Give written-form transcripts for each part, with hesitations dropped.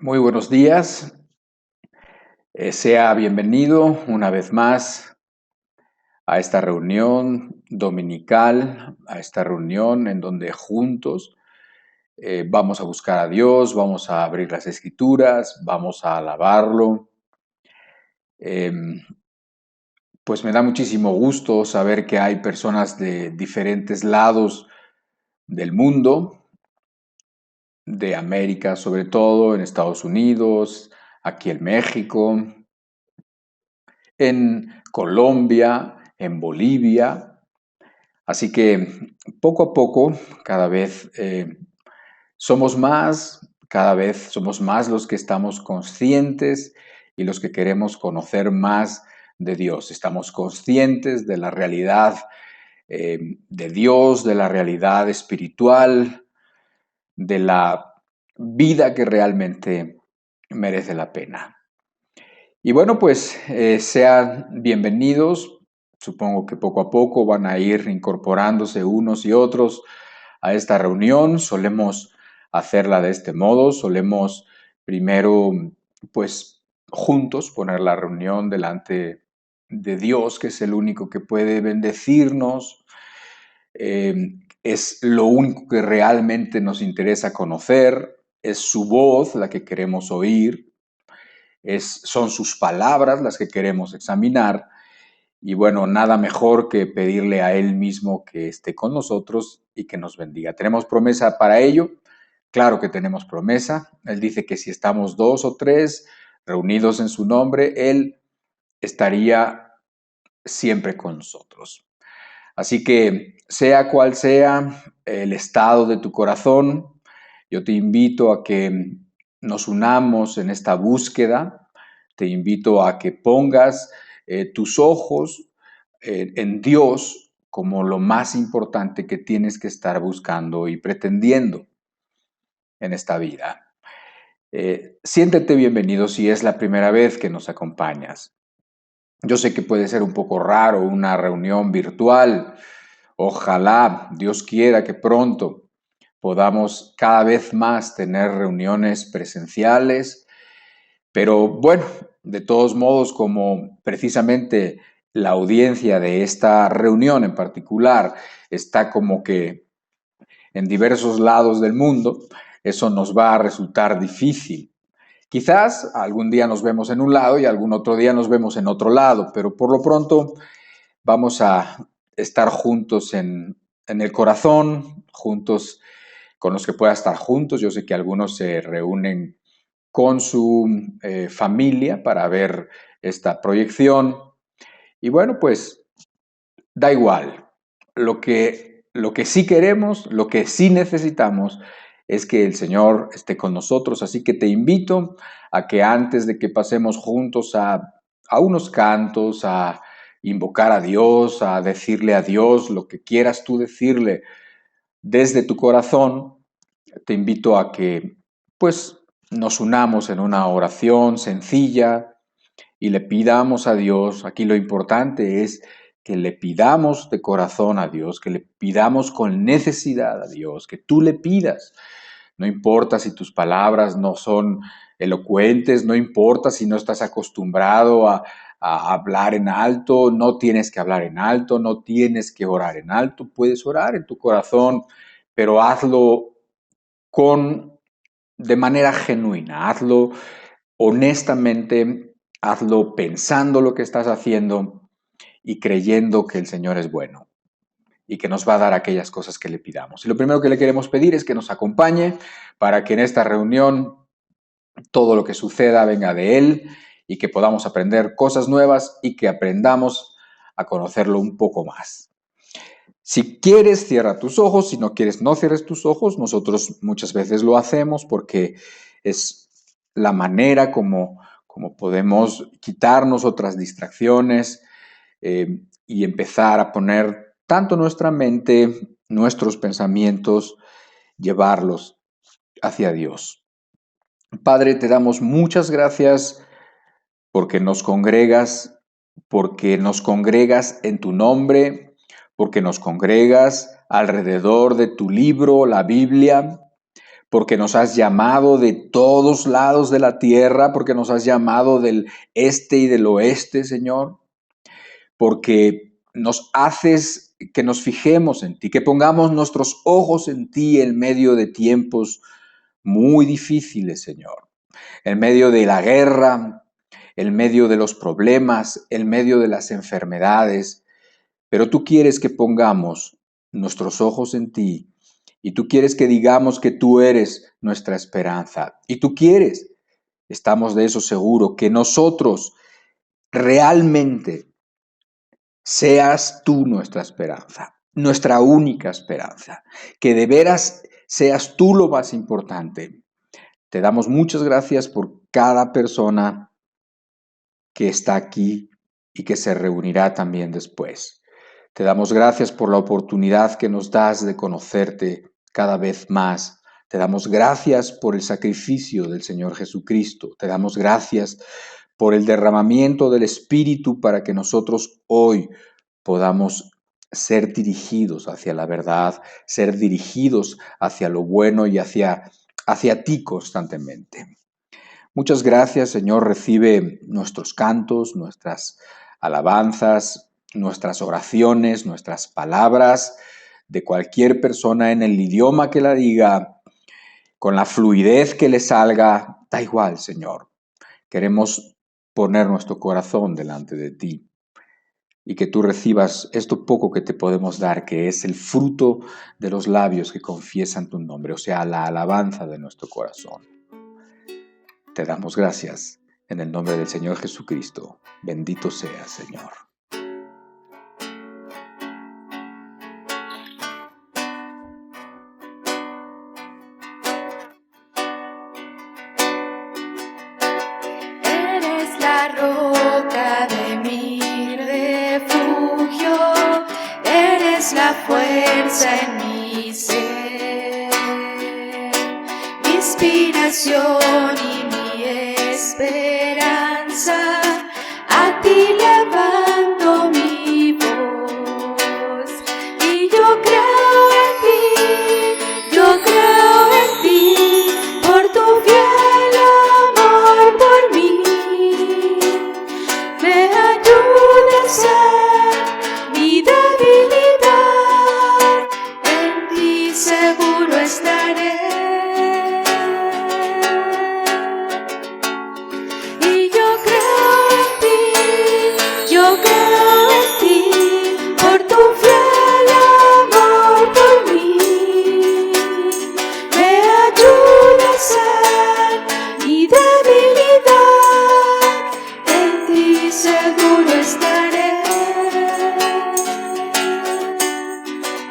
Muy buenos días, sea bienvenido una vez más a esta reunión dominical, a esta reunión en donde juntos vamos a buscar a Dios, vamos a abrir las Escrituras, vamos a alabarlo. Em, pues me da muchísimo gusto saber que hay personas de diferentes lados del mundo, de América sobre todo, en Estados Unidos, aquí en México, en Colombia, en Bolivia. Así que poco a poco, cada vez cada vez somos más los que estamos conscientes y los que queremos conocer más de Dios. Estamos conscientes de la realidad de Dios, de la realidad espiritual, de la vida que realmente merece la pena. Y bueno, pues sean bienvenidos. Supongo que poco a poco van a ir incorporándose unos y otros a esta reunión. Solemos hacerla de este modo. Solemos primero, pues juntos, poner la reunión delante de Dios, que es el único que puede bendecirnos. Es lo único que realmente nos interesa conocer. Es su voz la que queremos oír. Son sus palabras las que queremos examinar y bueno, nada mejor que pedirle a Él mismo que esté con nosotros y que nos bendiga. ¿Tenemos promesa para ello? Claro que tenemos promesa. Él dice que si estamos dos o tres reunidos en su nombre, Él estaría siempre con nosotros. Así que sea cual sea el estado de tu corazón, yo te invito a que nos unamos en esta búsqueda. Te invito a que pongas tus ojos en Dios como lo más importante que tienes que estar buscando y pretendiendo en esta vida. Siéntete bienvenido si es la primera vez que nos acompañas. Yo sé que puede ser un poco raro una reunión virtual. Ojalá Dios quiera que pronto podamos cada vez más tener reuniones presenciales, pero bueno, de todos modos, como precisamente la audiencia de esta reunión en particular está como que en diversos lados del mundo, eso nos va a resultar difícil. Quizás algún día nos vemos en un lado y algún otro día nos vemos en otro lado, pero por lo pronto vamos a estar juntos en el corazón, juntos con los que pueda estar juntos. Yo sé que algunos se reúnen con su familia para ver esta proyección. Y bueno, pues da igual. Lo que sí queremos, lo que sí necesitamos es que el Señor esté con nosotros. Así que te invito a que antes de que pasemos juntos a unos cantos, a invocar a Dios, a decirle a Dios lo que quieras tú decirle desde tu corazón, te invito a que pues nos unamos en una oración sencilla y le pidamos a Dios. Aquí lo importante es que le pidamos de corazón a Dios, que le pidamos con necesidad a Dios, que tú le pidas. No importa si tus palabras no son elocuentes, no importa si no estás acostumbrado a hablar en alto, no tienes que hablar en alto, no tienes que orar en alto, puedes orar en tu corazón, pero hazlo de manera genuina, hazlo honestamente, hazlo pensando lo que estás haciendo y creyendo que el Señor es bueno y que nos va a dar aquellas cosas que le pidamos. Y lo primero que le queremos pedir es que nos acompañe para que en esta reunión todo lo que suceda venga de Él y que podamos aprender cosas nuevas y que aprendamos a conocerlo un poco más. Si quieres, cierra tus ojos. Si no quieres, no cierres tus ojos. Nosotros muchas veces lo hacemos porque es la manera como podemos quitarnos otras distracciones y empezar a poner tanto nuestra mente, nuestros pensamientos, llevarlos hacia Dios. Padre, te damos muchas gracias porque nos congregas en tu nombre, porque nos congregas alrededor de tu libro, la Biblia, porque nos has llamado de todos lados de la tierra, porque nos has llamado del este y del oeste, Señor, porque nos haces que nos fijemos en ti, que pongamos nuestros ojos en ti en medio de tiempos muy difíciles, Señor, en medio de la guerra, en medio de los problemas, en medio de las enfermedades, pero tú quieres que pongamos nuestros ojos en ti y tú quieres que digamos que tú eres nuestra esperanza y tú quieres, estamos de eso seguros, que nosotros realmente seas tú nuestra esperanza, nuestra única esperanza, que de veras seas tú lo más importante. Te damos muchas gracias por cada persona que está aquí y que se reunirá también después. Te damos gracias por la oportunidad que nos das de conocerte cada vez más. Te damos gracias por el sacrificio del Señor Jesucristo. Te damos gracias por el derramamiento del Espíritu para que nosotros hoy podamos ser dirigidos hacia la verdad, ser dirigidos hacia lo bueno y hacia ti constantemente. Muchas gracias, Señor. Recibe nuestros cantos, nuestras alabanzas, nuestras oraciones, nuestras palabras de cualquier persona en el idioma que la diga, con la fluidez que le salga. Da igual, Señor. Queremos poner nuestro corazón delante de ti y que tú recibas esto poco que te podemos dar, que es el fruto de los labios que confiesan tu nombre, o sea, la alabanza de nuestro corazón. Te damos gracias en el nombre del Señor Jesucristo. Bendito seas, Señor. Eres la roca de mi refugio, eres la fuerza en mi ser, mi inspiración y mi esperanza. A ti levanto mi voz y yo creo en ti, por tu fiel amor por mí. Me ayudas a mi debilidad, en ti seguro estaré. Y yo creo en ti, por tu fiel amor por mí. Me ayudas a mi debilidad, en ti seguro estaré.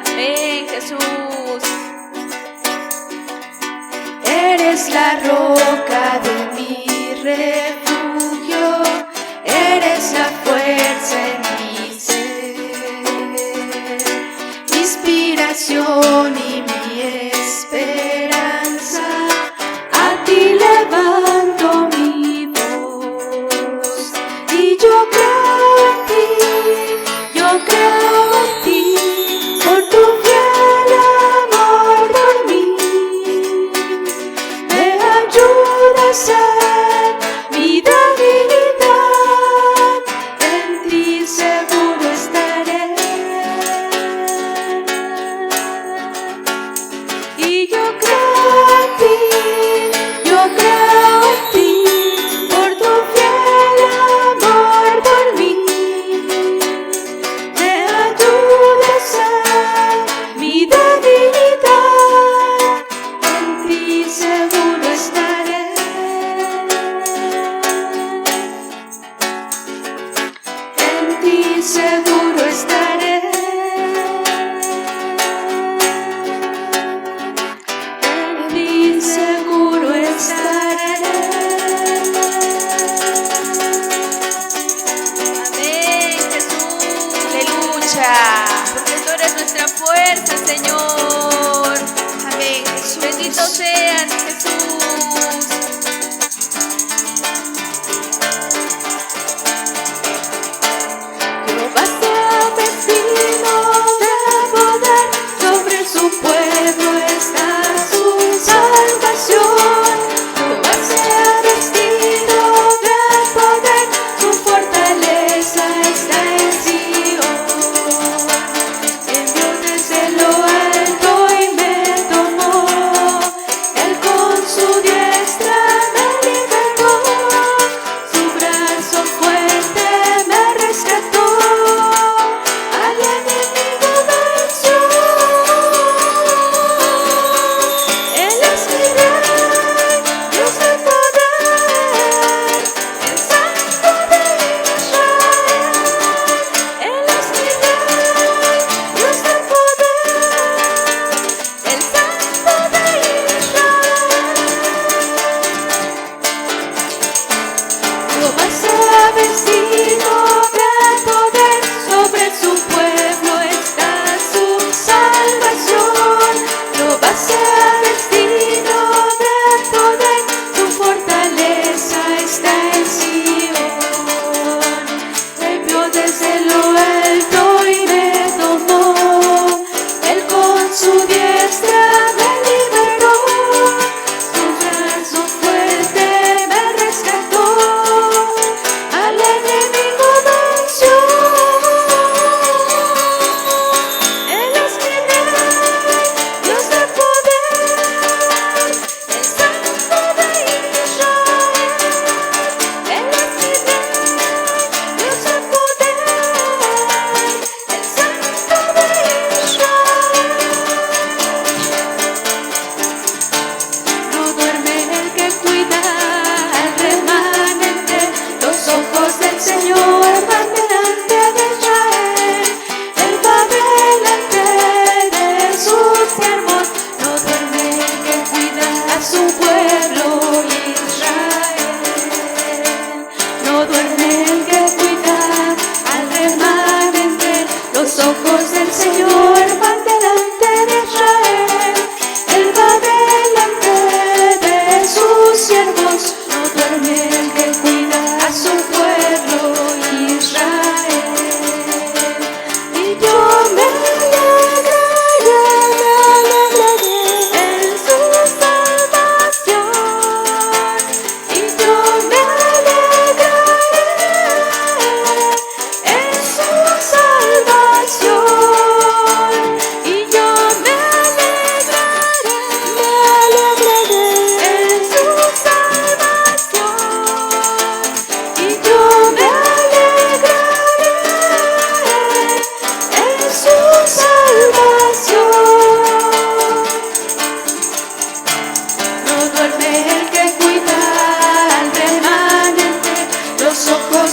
Amén, Jesús. Eres la roca de mi refugio, eres la fuerza en mi ser, mi inspiración y mi esperanza. A ti levanto mi voz y yo creo en ti, por tu fiel amor por mí. Me ayudas a mi debilidad, en ti seguro estaré. Y yo creo en ti, por tu fiel amor por mí. Me ayudas a mi debilidad, en ti seguro estaré. En ti seguro estaré. En ti seguro estaré. Amén, Jesús, aleluya, porque tú eres nuestra fuerza, Señor. Amén, Jesús. Bendito seas, Jesús. Jehová se ha vestido de poder, sobre su pueblo está su salvación.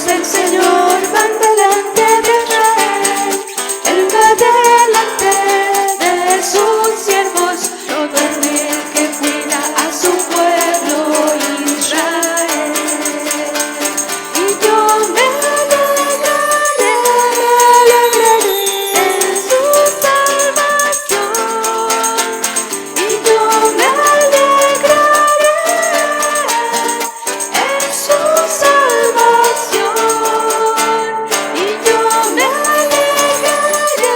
del Señor van delante del Rey. Él va delante de sus siervos, todo aquel que cuida a su pueblo Israel. Y yo me alegraré en su salvación. Y yo me alegraré en su salvación. Y yo me alegraré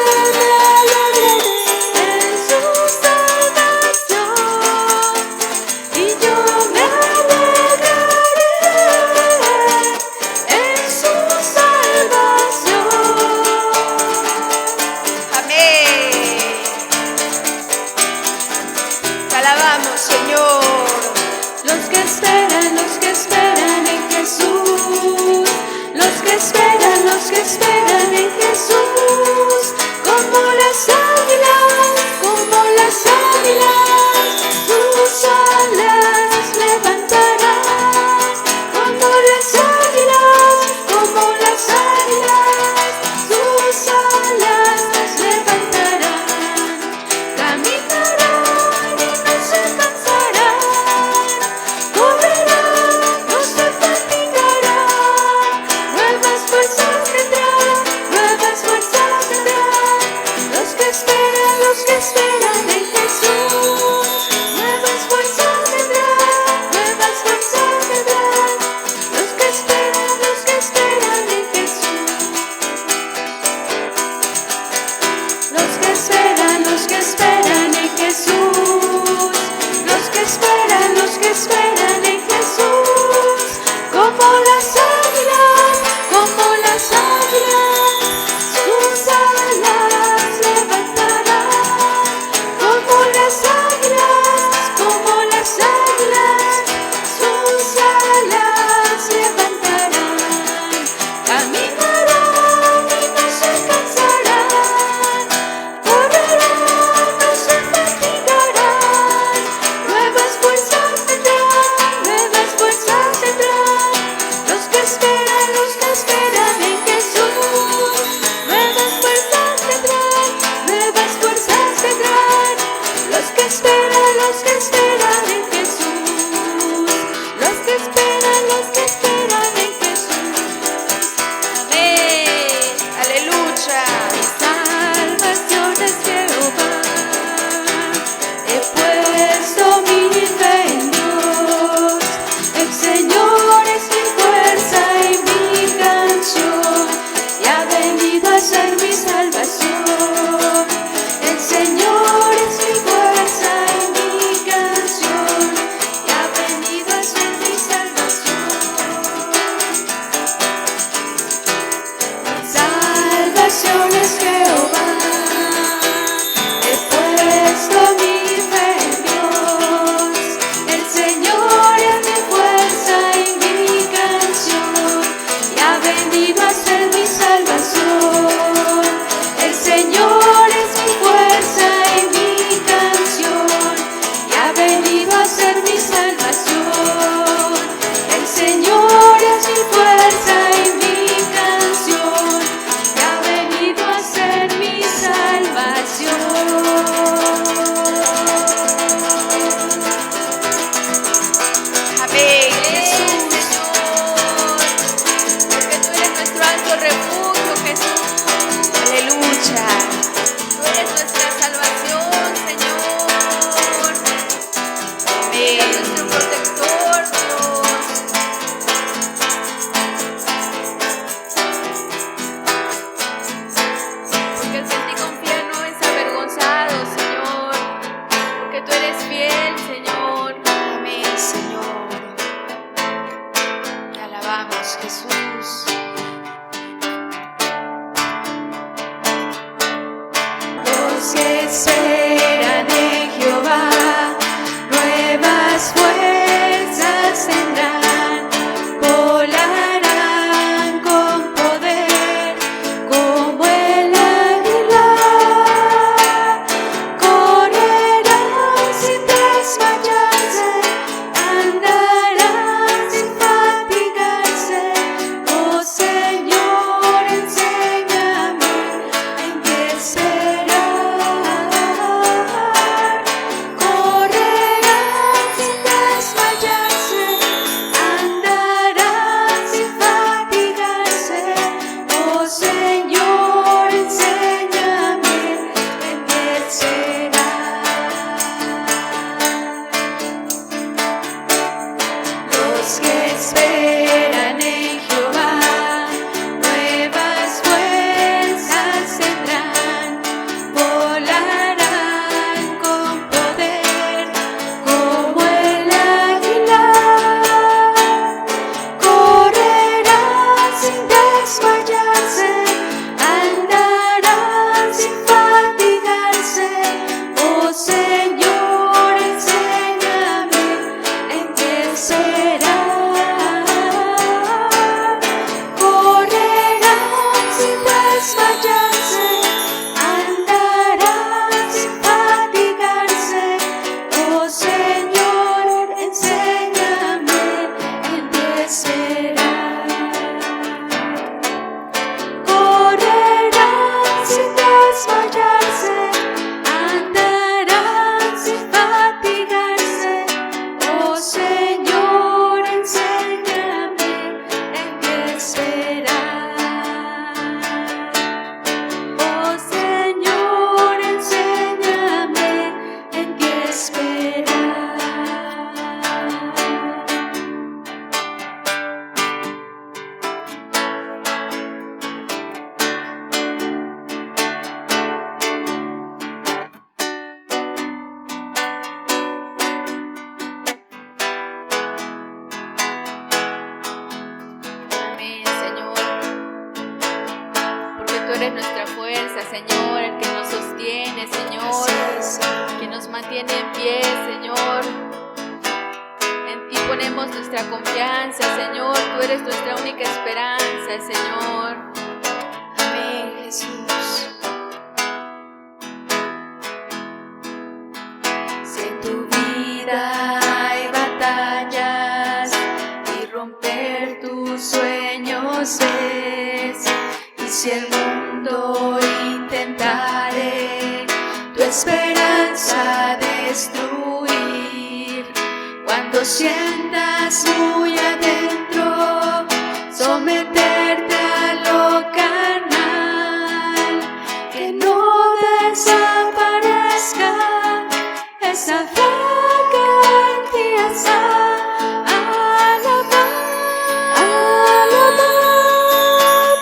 en su salvación. Y yo me alegraré en su salvación. Amén. Te alabamos, Señor. Los que esperan en Jesús. Los que esperan en Jesús. Como las águilas, sus alas levantarán. Como las águilas, sus alas levantarán. Caminarán y no se cansarán, correrán, no se fatigarán. Nuevas fuerzas tendrán. Los que esperan en Jesús. Nuevas fuerzas tendrán. Los que esperan en Jesús. Los que esperan en Jesús. Los que esperan en Jesús. Como las águilas, sus alas levantarán. Como las águilas, sus alas levantarán. Caminarán y no se cansarán, correrán, no se fatigarán. Nuevas fuerzas tendrán. Los que esperan en Jesús. Nuevas fuerzas tendrán. Los que esperan en Jesús. Los que esperan en Jesús. Amén. Aleluya. Mi salvación es Jehová. He puesto mi fe en Dios. El Señor es mi fuerza y mi canción, y ha venido a ser mi salvación. El Señor es mi fuerza y mi canción, y ha venido a ser mi salvación. Mi salvación es Jehová. He puesto mi fe en Dios. El Señor es mi fuerza y mi canción, y ha venido a ser mi salvación. El Señor es mi fuerza y mi canción, y ha venido a ser mi salvación. El Señor es mi fuerza y mi canción, y ha venido a ser mi salvación. Amén, Jesús. Porque tú eres nuestro alto refugio, Jesús. Aleluya. Tú eres nuestra salvación, Señor. Amén. Nuestro protector, Dios. Porque el que en ti confía no es avergonzado, Señor. Porque tú eres fiel, Señor. Amén, Señor. Te alabamos, Jesús. Los que esperan en Jehová, nuevas fuerzas tendrán, volarán con poder como el águila, correrán sin desmayarse, andarán sin fatigarse, desmayarse, andarán sin fatigarse. Oh Señor, enséñame en qué esperar. Oh Señor, enséñame en qué esperar. Amén, Señor, porque tú eres nuestra fuerza, Señor, el que nos sostiene, Señor, que nos mantiene en pie, Señor. En ti ponemos nuestra confianza, Señor, tú eres nuestra única esperanza, Señor. Amén, Jesús. Si en tu vida hay batallas y romper tus sueños ves, y si el mundo intentare tu esperanza destruir, cuando sientas muy adentro someterte a lo carnal, que no desaparezca esa fe que en ti está. Alabar,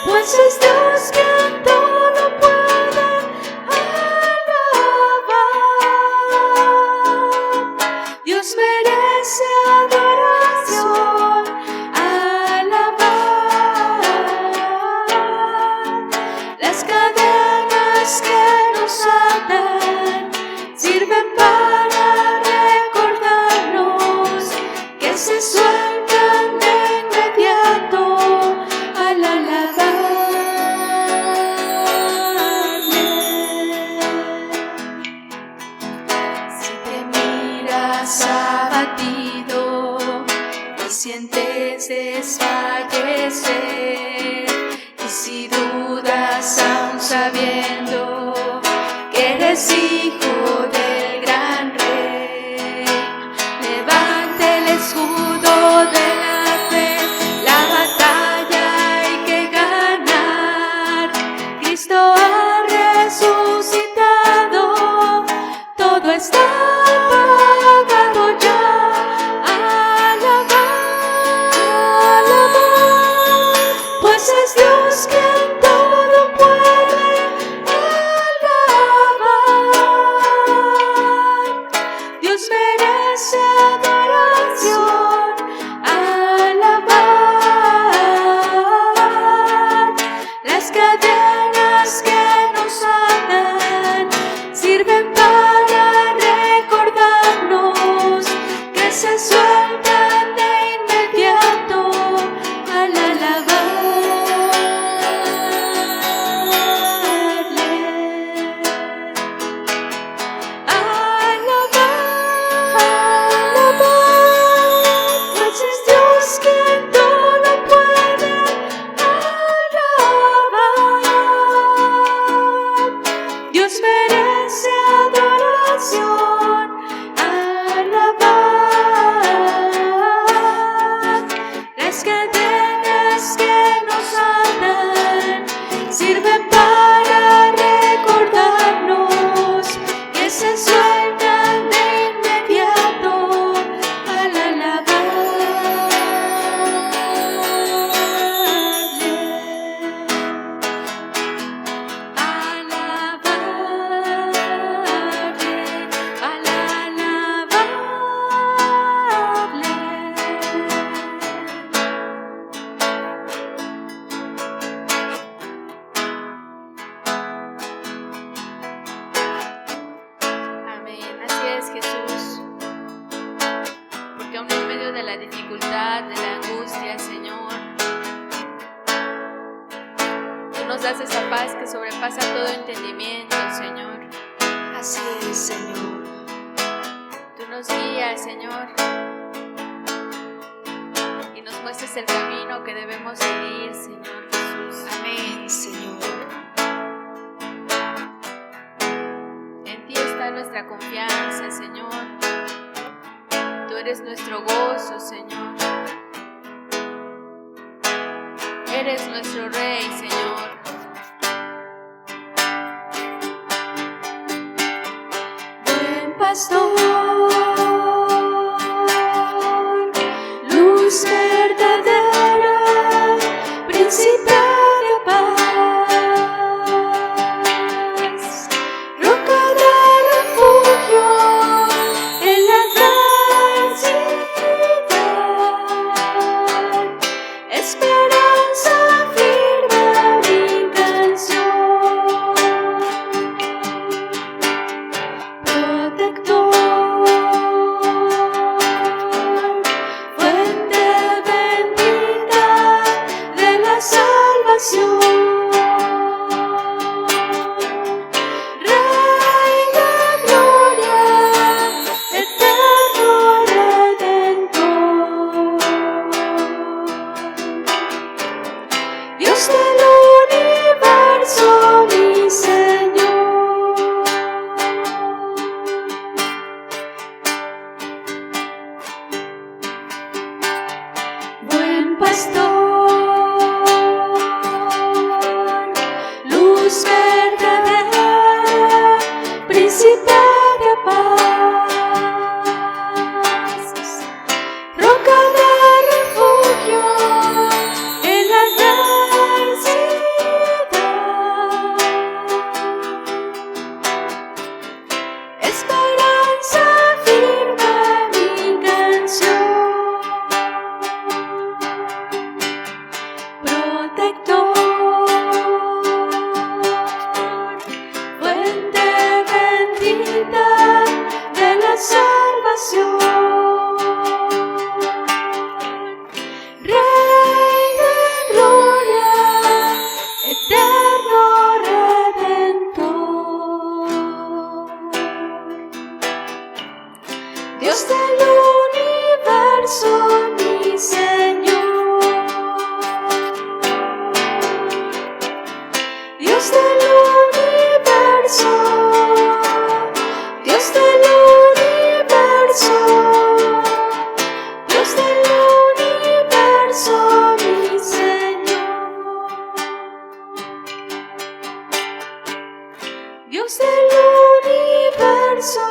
pues es Dios quien todo puede. Alabar, Dios merece adoración. Alabar, las cadenas que nos atan sirven para recordarnos que se sueltan de inmediato al alabarle. Si te miras abatido y sientes desfallecer, y si dudas aún sabiendo que eres hijo del gran rey, levante el escudo de la fe, la batalla hay que ganar. Cristo ha resucitado, todo está pagado ya. Alabar, pues es Dios quien todo puede. Alabar, Dios merece adoración. Alabar, las cadenas que nos atan sirven para recordarnos que se sueltan de inmediato al alabarle. Alabar, pues es Dios quien todo puede. Alabar, Dios merece adoración. Alabar, las cadenas que nos atan sirven para recordarnos que se sueltan de inmediato al Amén, así es, Jesús, porque aún en medio de la dificultad, de la angustia, Señor, tú nos das esa paz que sobrepasa todo entendimiento, Señor. Así es, Señor. Tú nos guías, Señor, y nos muestras el camino que debemos seguir, Señor Jesús. Amén, Señor. nuestra confianza, Señor. Tú eres nuestro gozo, Señor. Eres nuestro Rey, Señor. Buen pastor, luz verdadera, príncipe de paz, roca de refugio en la adversidad, esperanza firme mi canción, protector, fuente bendita de la salvación, Rey de gloria, eterno Redentor, Dios del universo, mi Señor. Buen pastor, luz verdadera, príncipe de paz, roca de refugio en la adversidad, esperanza firme mi canción, protector, fuente bendita de la salvación, Rey de gloria, eterno Redentor, Dios del universo, mi Señor. Dios del universo, Dios del universo, Dios del universo, mi Señor. Dios del universo,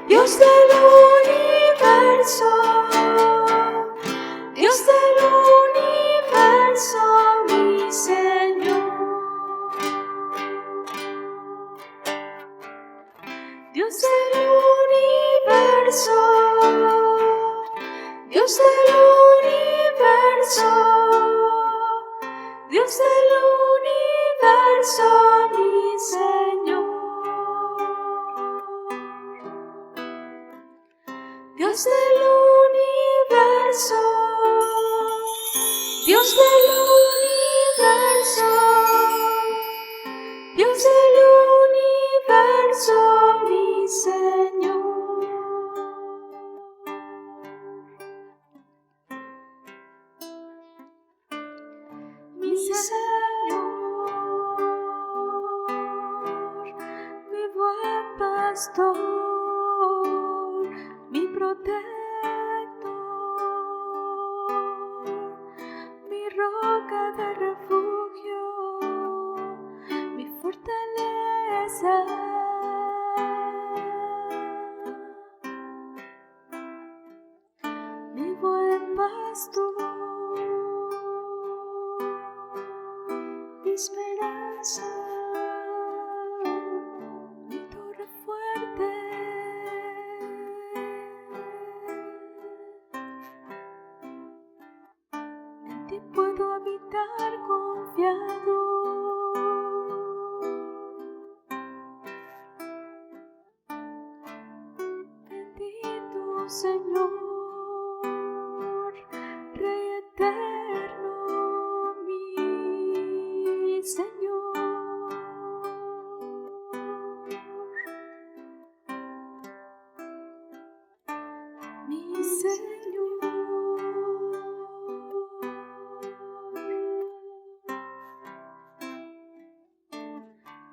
Dios del universo, Dios del universo, mi Señor. Dios del universo, Dios del universo, Dios del universo, mi Señor. Dios del universo, Dios del universo, Dios del universo, mi Señor. Mi Señor, mi buen pastor, mi protector, mi roca de refugio, mi fortaleza, mi buen pastor, mi esperanza, mi torre fuerte, en ti puedo habitar confiado. Bendito Señor, Rey eterno, mi Señor. Mi Señor,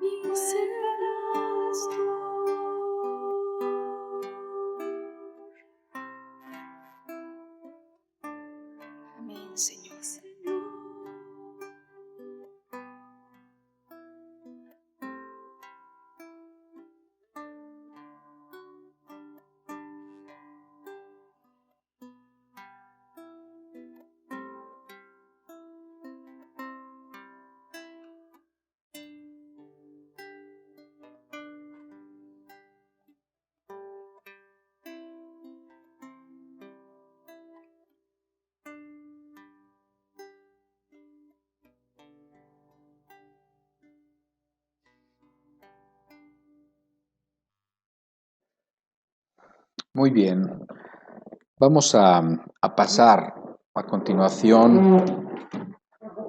mi Señor. Muy bien. Vamos a pasar a continuación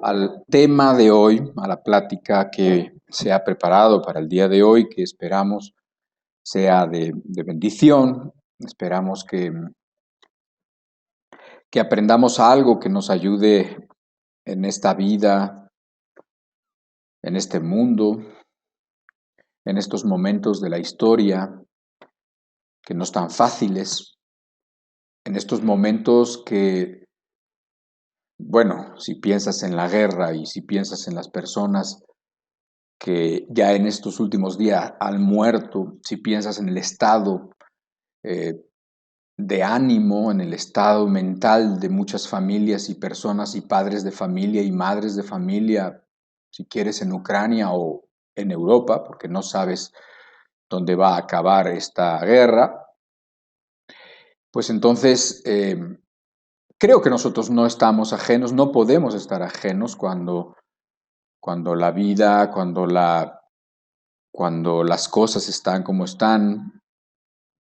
al tema de hoy, a la plática que se ha preparado para el día de hoy, que esperamos sea de bendición. Esperamos que aprendamos algo que nos ayude en esta vida, en este mundo, en estos momentos de la historia que no están fáciles, en estos momentos que, bueno, si piensas en la guerra y si piensas en las personas que ya en estos últimos días han muerto, si piensas en el estado eh, de ánimo, en el estado mental de muchas familias y personas y padres de familia y madres de familia, si quieres en Ucrania o en Europa, porque no sabes dónde va a acabar esta guerra, pues entonces creo que nosotros no estamos ajenos, no podemos estar ajenos cuando la vida, cuando las cosas están como están,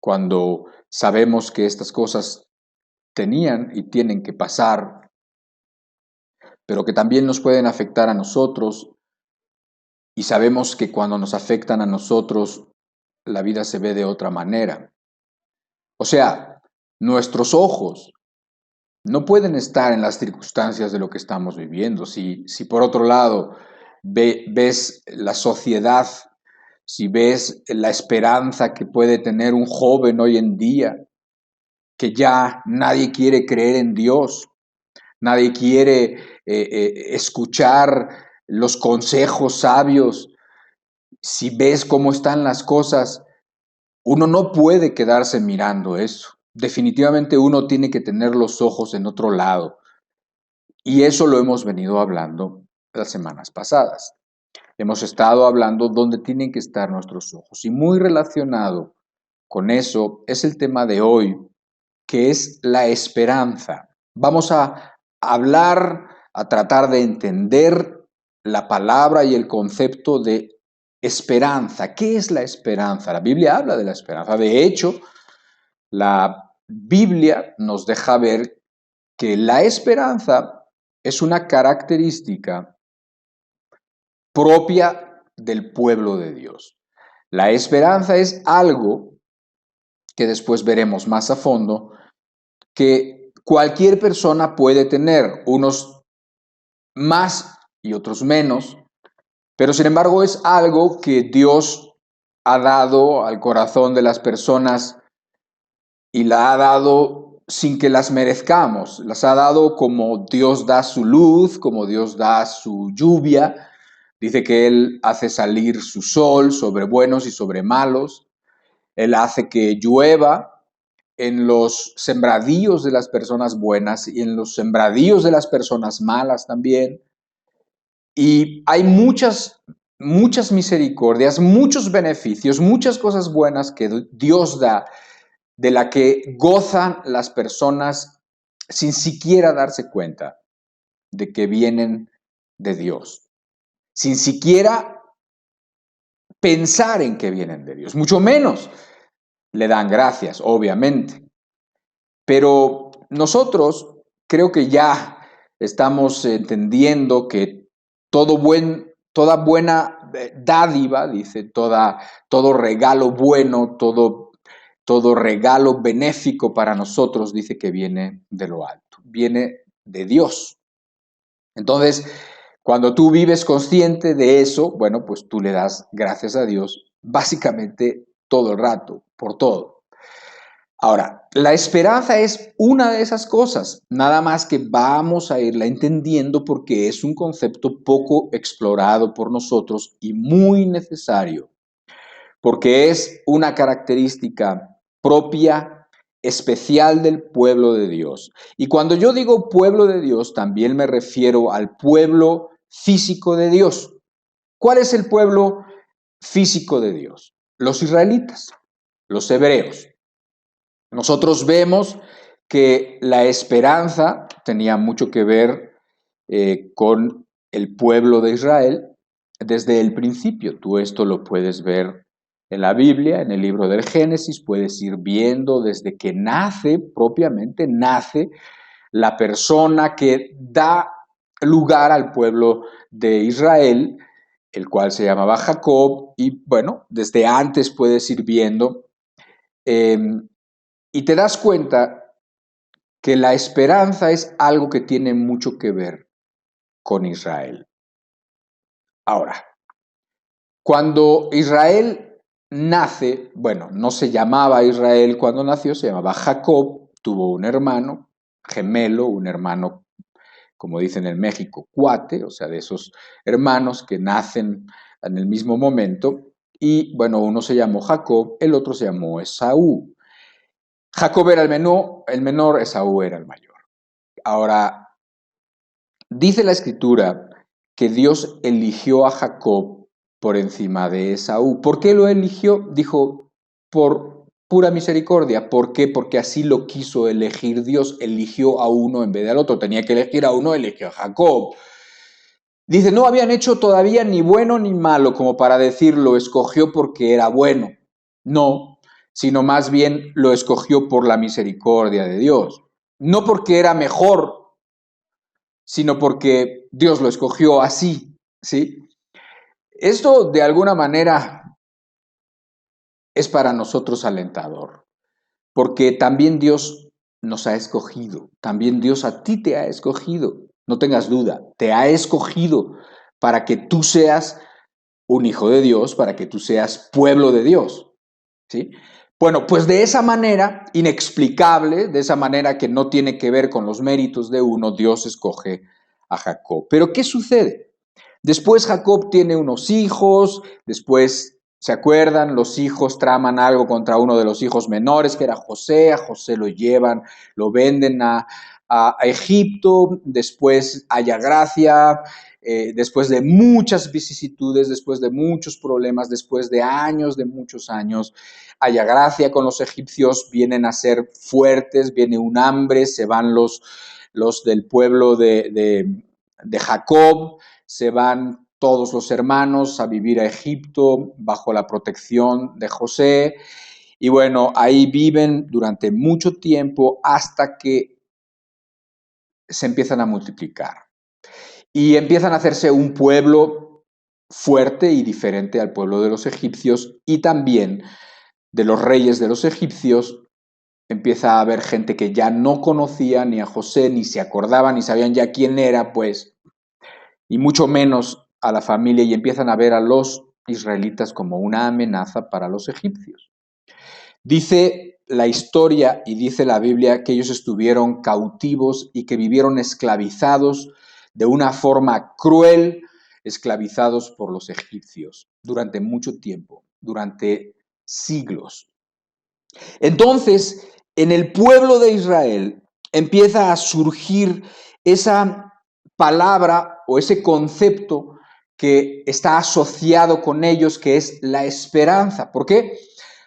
cuando sabemos que estas cosas tenían y tienen que pasar, pero que también nos pueden afectar a nosotros, y sabemos que cuando nos afectan a nosotros, la vida se ve de otra manera. O sea, nuestros ojos no pueden estar en las circunstancias de lo que estamos viviendo. Si por otro lado ves la sociedad, si ves la esperanza que puede tener un joven hoy en día, que ya nadie quiere creer en Dios, nadie quiere escuchar los consejos sabios, si ves cómo están las cosas, uno no puede quedarse mirando eso. Definitivamente uno tiene que tener los ojos en otro lado. Y eso lo hemos venido hablando las semanas pasadas. Hemos estado hablando dónde tienen que estar nuestros ojos. Y muy relacionado con eso es el tema de hoy, que es la esperanza. Vamos a hablar, a tratar de entender la palabra y el concepto de esperanza. ¿Qué es la esperanza? La Biblia habla de la esperanza. De hecho, la Biblia nos deja ver que la esperanza es una característica propia del pueblo de Dios. La esperanza es algo que después veremos más a fondo, que cualquier persona puede tener, unos más y otros menos, pero sin embargo es algo que Dios ha dado al corazón de las personas y la ha dado sin que las merezcamos, las ha dado como Dios da su luz, como Dios da su lluvia. Dice que Él hace salir su sol sobre buenos y sobre malos, Él hace que llueva en los sembradíos de las personas buenas y en los sembradíos de las personas malas también. Y hay muchas misericordias, muchos beneficios, muchas cosas buenas que Dios da, de la que gozan las personas sin siquiera darse cuenta de que vienen de Dios, sin siquiera pensar en que vienen de Dios, mucho menos le dan gracias, obviamente. Pero nosotros creo que ya estamos entendiendo que toda buena dádiva, dice, todo regalo bueno, todo regalo benéfico para nosotros, dice que viene de lo alto, viene de Dios. Entonces, cuando tú vives consciente de eso, bueno, pues tú le das gracias a Dios básicamente todo el rato, por todo. Ahora, la esperanza es una de esas cosas, nada más que vamos a irla entendiendo porque es un concepto poco explorado por nosotros y muy necesario, porque es una característica propia, especial del pueblo de Dios. Y cuando yo digo pueblo de Dios, también me refiero al pueblo físico de Dios. ¿Cuál es el pueblo físico de Dios? Los israelitas, los hebreos. Nosotros vemos que la esperanza tenía mucho que ver con el pueblo de Israel desde el principio. Tú esto lo puedes ver en la Biblia, en el libro del Génesis, puedes ir viendo desde que nace, propiamente nace, la persona que da lugar al pueblo de Israel, el cual se llamaba Jacob, y bueno, desde antes puedes ir viendo, y te das cuenta que la esperanza es algo que tiene mucho que ver con Israel. Ahora, cuando Israel nace, bueno, no se llamaba Israel cuando nació, se llamaba Jacob, tuvo un hermano gemelo, un hermano, como dicen en México, cuate, o sea, de esos hermanos que nacen en el mismo momento, y bueno, uno se llamó Jacob, el otro se llamó Esaú. Jacob era el menor, Esaú era el mayor. Ahora, dice la Escritura que Dios eligió a Jacob por encima de Esaú. ¿Por qué lo eligió? Dijo, por pura misericordia. ¿Por qué? Porque así lo quiso elegir Dios. Eligió a uno en vez de al otro. Tenía que elegir a uno, eligió a Jacob. Dice, no habían hecho todavía ni bueno ni malo como para decir lo escogió porque era bueno. No, sino más bien lo escogió por la misericordia de Dios. No porque era mejor, sino porque Dios lo escogió así, ¿sí? Esto de alguna manera es para nosotros alentador, porque también Dios nos ha escogido, también Dios a ti te ha escogido, no tengas duda, te ha escogido para que tú seas un hijo de Dios, para que tú seas pueblo de Dios, ¿sí? Bueno, pues de esa manera inexplicable, de esa manera que no tiene que ver con los méritos de uno, Dios escoge a Jacob. Pero ¿qué sucede? Después Jacob tiene unos hijos, después, ¿se acuerdan? Los hijos traman algo contra uno de los hijos menores, que era José. A José lo llevan, lo venden a Egipto, después haya gracia, después de muchas vicisitudes, después de muchos problemas, después de años, de muchos años, haya gracia con los egipcios, vienen a ser fuertes, viene un hambre, se van los del pueblo de Jacob, se van todos los hermanos a vivir a Egipto bajo la protección de José. Y bueno, ahí viven durante mucho tiempo hasta que se empiezan a multiplicar. Y empiezan a hacerse un pueblo fuerte y diferente al pueblo de los egipcios, y también de los reyes de los egipcios empieza a haber gente que ya no conocía ni a José, ni se acordaban, ni sabían ya quién era, pues, y mucho menos a la familia, y empiezan a ver a los israelitas como una amenaza para los egipcios. Dice la historia y dice la Biblia que ellos estuvieron cautivos y que vivieron esclavizados de una forma cruel, esclavizados por los egipcios durante mucho tiempo, durante siglos. Entonces, en el pueblo de Israel empieza a surgir esa palabra o ese concepto que está asociado con ellos, que es la esperanza. ¿Por qué?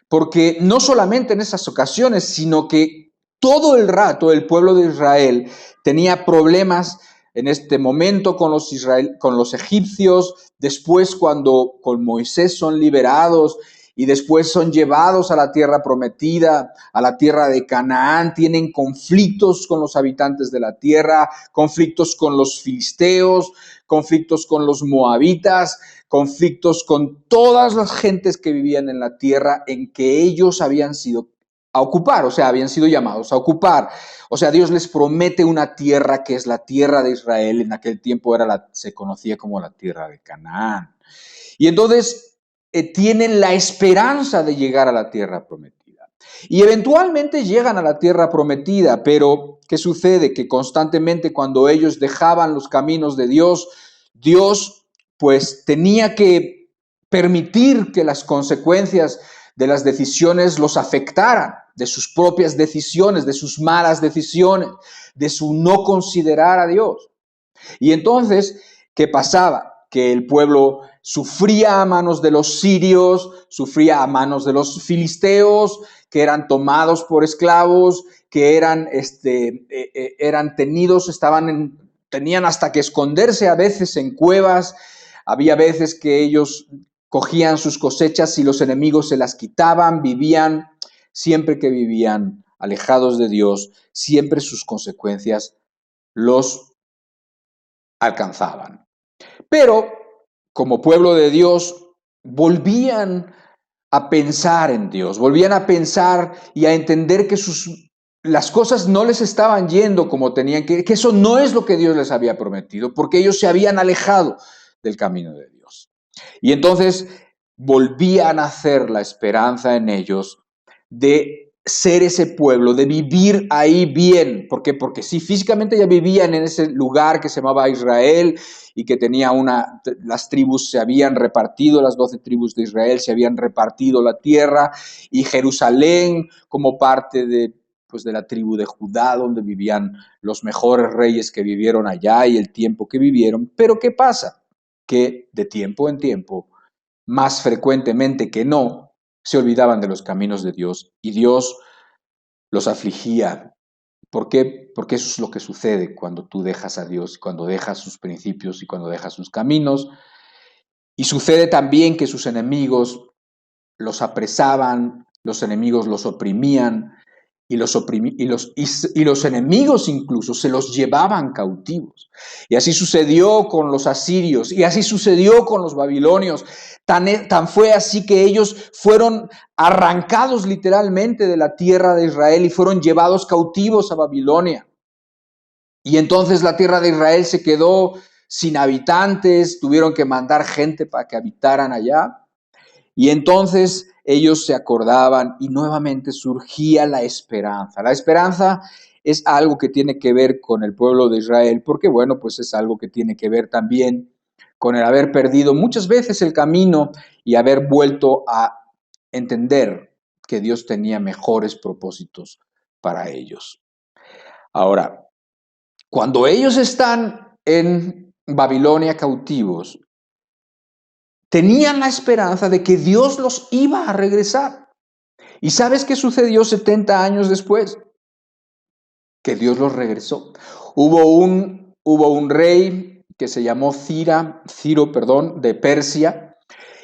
Porque no solamente en esas ocasiones, sino que todo el rato el pueblo de Israel tenía problemas en este momento con los egipcios, después cuando con Moisés son liberados y después son llevados a la tierra prometida, a la tierra de Canaán, tienen conflictos con los habitantes de la tierra, conflictos con los filisteos, conflictos con los moabitas, conflictos con todas las gentes que vivían en la tierra en que ellos habían sido a ocupar, o sea, habían sido llamados a ocupar. O sea, Dios les promete una tierra que es la tierra de Israel, en aquel tiempo se conocía como la tierra de Canaán. Y entonces tienen la esperanza de llegar a la tierra prometida. Y eventualmente llegan a la tierra prometida, pero ¿qué sucede? Que constantemente cuando ellos dejaban los caminos de Dios, Dios pues tenía que permitir que las consecuencias de las decisiones los afectaran, de sus propias decisiones, de sus malas decisiones, de su no considerar a Dios. Y entonces, ¿qué pasaba? Que el pueblo sufría a manos de los sirios, sufría a manos de los filisteos, que eran tomados por esclavos, que eran tenidos, tenían hasta que esconderse a veces en cuevas. Había veces que ellos cogían sus cosechas y los enemigos se las quitaban, vivían, siempre que vivían alejados de Dios, siempre sus consecuencias los alcanzaban. Pero como pueblo de Dios, volvían a pensar en Dios, volvían a pensar y a entender que las cosas no les estaban yendo como tenían que eso no es lo que Dios les había prometido, porque ellos se habían alejado del camino de Dios. Y entonces volvía a nacer la esperanza en ellos de ser ese pueblo, de vivir ahí bien. ¿Por qué? Porque sí, físicamente ya vivían en ese lugar que se llamaba Israel y que tenía las tribus se habían repartido, las 12 tribus de Israel se habían repartido la tierra, y Jerusalén como parte pues de la tribu de Judá, donde vivían los mejores reyes que vivieron allá y el tiempo que vivieron. Pero ¿qué pasa? Que de tiempo en tiempo, más frecuentemente que no, se olvidaban de los caminos de Dios y Dios los afligía. ¿Por qué? Porque eso es lo que sucede cuando tú dejas a Dios, cuando dejas sus principios y cuando dejas sus caminos. Y sucede también que sus enemigos los apresaban, los enemigos los oprimían y los enemigos incluso se los llevaban cautivos. Y así sucedió con los asirios y así sucedió con los babilonios. Tan fue así que ellos fueron arrancados literalmente de la tierra de Israel y fueron llevados cautivos a Babilonia. Y entonces la tierra de Israel se quedó sin habitantes, tuvieron que mandar gente para que habitaran allá. Y entonces ellos se acordaban y nuevamente surgía la esperanza. La esperanza es algo que tiene que ver con el pueblo de Israel, porque bueno, pues es algo que tiene que ver también con el haber perdido muchas veces el camino y haber vuelto a entender que Dios tenía mejores propósitos para ellos. Ahora, cuando ellos están en Babilonia cautivos, tenían la esperanza de que Dios los iba a regresar. ¿Y sabes qué sucedió 70 años después? Que Dios los regresó. Hubo un rey que se llamó Ciro, de Persia,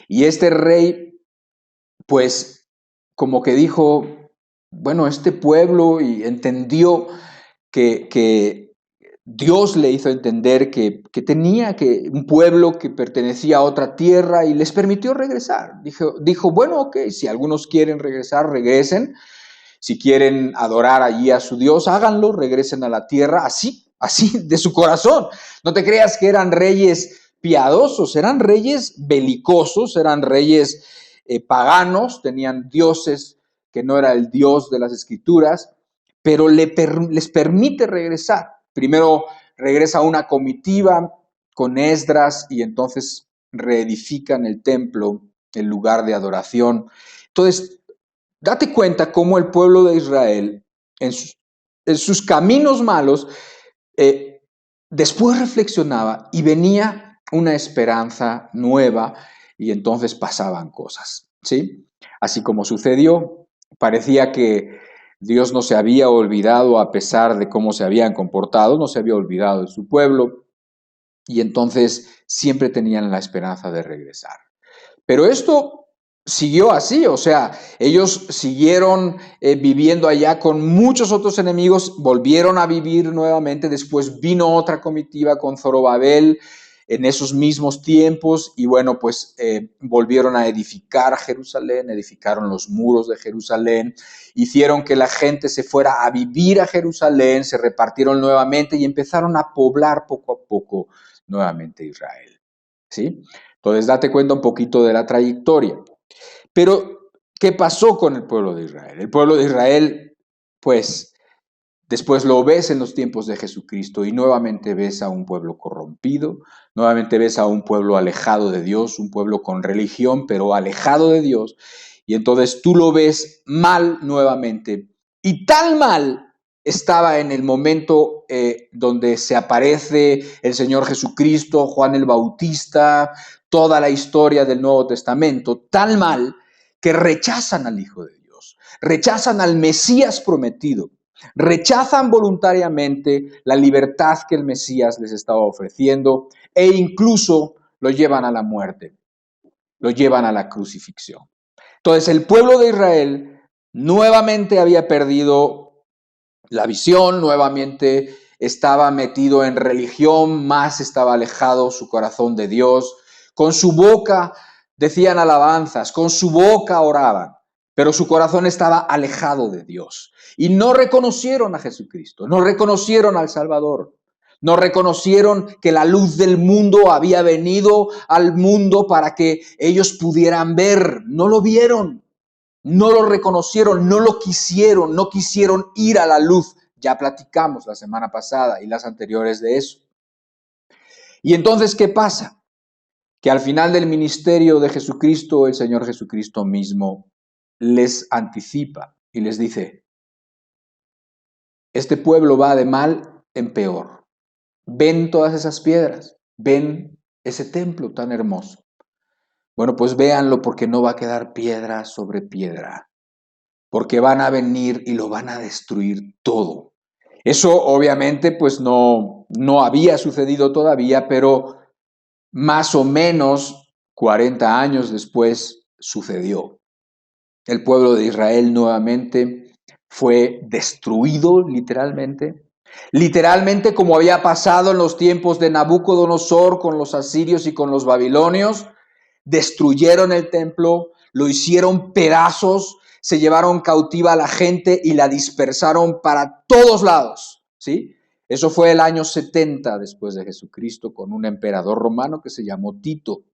y este rey, pues, como que dijo, bueno, este pueblo, y entendió que Dios le hizo entender que tenía un pueblo que pertenecía a otra tierra y les permitió regresar. Dijo, bueno, ok, si algunos quieren regresar, regresen. Si quieren adorar allí a su Dios, háganlo, regresen a la tierra, así de su corazón. No te creas que eran reyes piadosos, eran reyes belicosos, eran reyes paganos, tenían dioses que no era el Dios de las Escrituras, pero les permite regresar. Primero regresa una comitiva con Esdras y entonces reedifican el templo, el lugar de adoración. Entonces, date cuenta cómo el pueblo de Israel, en sus caminos malos, después reflexionaba y venía una esperanza nueva y entonces pasaban cosas, ¿sí? Así como sucedió, parecía que Dios no se había olvidado a pesar de cómo se habían comportado, no se había olvidado de su pueblo y entonces siempre tenían la esperanza de regresar. Pero esto siguió así, o sea, ellos siguieron viviendo allá con muchos otros enemigos, volvieron a vivir nuevamente, después vino otra comitiva con Zorobabel en esos mismos tiempos y bueno, pues volvieron a edificar Jerusalén, edificaron los muros de Jerusalén, hicieron que la gente se fuera a vivir a Jerusalén, se repartieron nuevamente y empezaron a poblar poco a poco nuevamente Israel, ¿sí? Entonces, date cuenta un poquito de la trayectoria. Pero, ¿qué pasó con el pueblo de Israel? El pueblo de Israel, pues, después lo ves en los tiempos de Jesucristo y nuevamente ves a un pueblo corrompido, nuevamente ves a un pueblo alejado de Dios, un pueblo con religión, pero alejado de Dios. Y entonces tú lo ves mal nuevamente. Y tan mal estaba en el momento donde se aparece el Señor Jesucristo, Juan el Bautista, toda la historia del Nuevo Testamento, tan mal que rechazan al Hijo de Dios, rechazan al Mesías prometido, rechazan voluntariamente la libertad que el Mesías les estaba ofreciendo e incluso lo llevan a la muerte. lo llevan a la crucifixión. Entonces el pueblo de Israel nuevamente había perdido la visión, nuevamente estaba metido en religión, más estaba alejado su corazón de Dios. Con su boca decían alabanzas, con su boca oraban, pero su corazón estaba alejado de Dios. Y no reconocieron a Jesucristo, no reconocieron al Salvador. No reconocieron que la luz del mundo había venido al mundo para que ellos pudieran ver. No lo vieron, no lo reconocieron, no lo quisieron, no quisieron ir a la luz. Ya platicamos la semana pasada y las anteriores de eso. Y entonces, ¿qué pasa? Que al final del ministerio de Jesucristo, el Señor Jesucristo mismo les anticipa y les dice: este pueblo va de mal en peor. ¿Ven todas esas piedras? ¿Ven ese templo tan hermoso? Bueno, pues véanlo, porque no va a quedar piedra sobre piedra, porque van a venir y lo van a destruir todo. Eso obviamente pues no había sucedido todavía, pero más o menos 40 años después sucedió. El pueblo de Israel nuevamente fue destruido literalmente como había pasado en los tiempos de Nabucodonosor con los asirios y con los babilonios. Destruyeron el templo, lo hicieron pedazos, se llevaron cautiva a la gente y la dispersaron para todos lados, ¿sí? Eso fue el año 70 después de Jesucristo, con un emperador romano que se llamó Tito.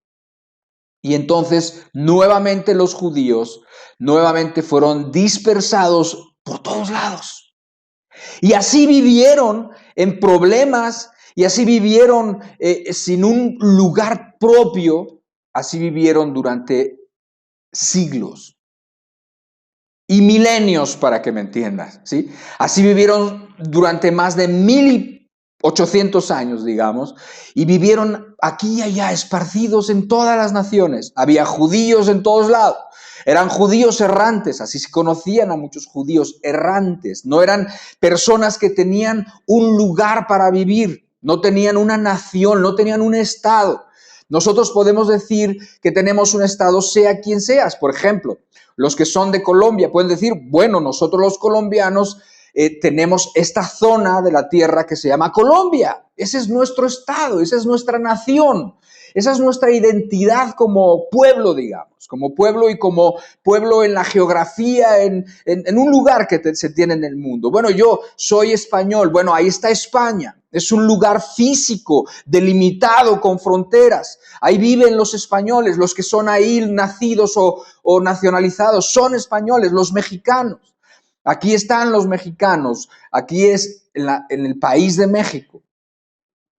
Y entonces nuevamente los judíos nuevamente fueron dispersados por todos lados. Y así vivieron en problemas, y así vivieron sin un lugar propio. Así vivieron durante siglos y milenios, para que me entiendas, ¿sí? Así vivieron durante más de 1800 años, digamos, y vivieron aquí y allá, esparcidos en todas las naciones. Había judíos en todos lados. Eran judíos errantes, así se conocían a muchos judíos errantes. No eran personas que tenían un lugar para vivir, no tenían una nación, no tenían un estado. Nosotros podemos decir que tenemos un estado, sea quien seas. Por ejemplo, los que son de Colombia pueden decir: bueno, nosotros los colombianos tenemos esta zona de la tierra que se llama Colombia. Ese es nuestro estado, esa es nuestra nación, esa es nuestra identidad como pueblo, digamos, como pueblo y como pueblo en la geografía, en un lugar que se tiene en el mundo. Bueno, yo soy español, bueno, ahí está España. Es un lugar físico, delimitado, con fronteras. Ahí viven los españoles, los que son ahí nacidos o nacionalizados, son españoles, los mexicanos. Aquí están los mexicanos, aquí es en el país de México.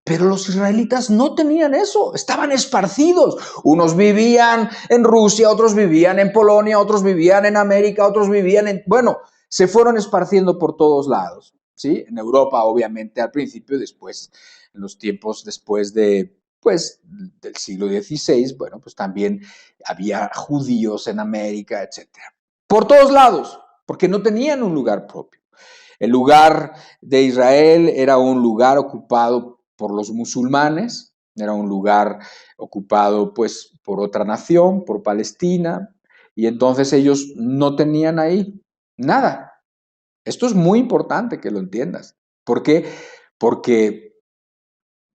Pero los israelitas no tenían eso, estaban esparcidos. Unos vivían en Rusia, otros vivían en Polonia, otros vivían en América, otros vivían se fueron esparciendo por todos lados, ¿sí? En Europa, obviamente, al principio, después, en los tiempos después del siglo XVI, pues también había judíos en América, etcétera. Por todos lados, porque no tenían un lugar propio. El lugar de Israel era un lugar ocupado por los musulmanes, era un lugar ocupado pues por otra nación, por Palestina, y entonces ellos no tenían ahí nada. Esto es muy importante que lo entiendas. ¿Por qué? Porque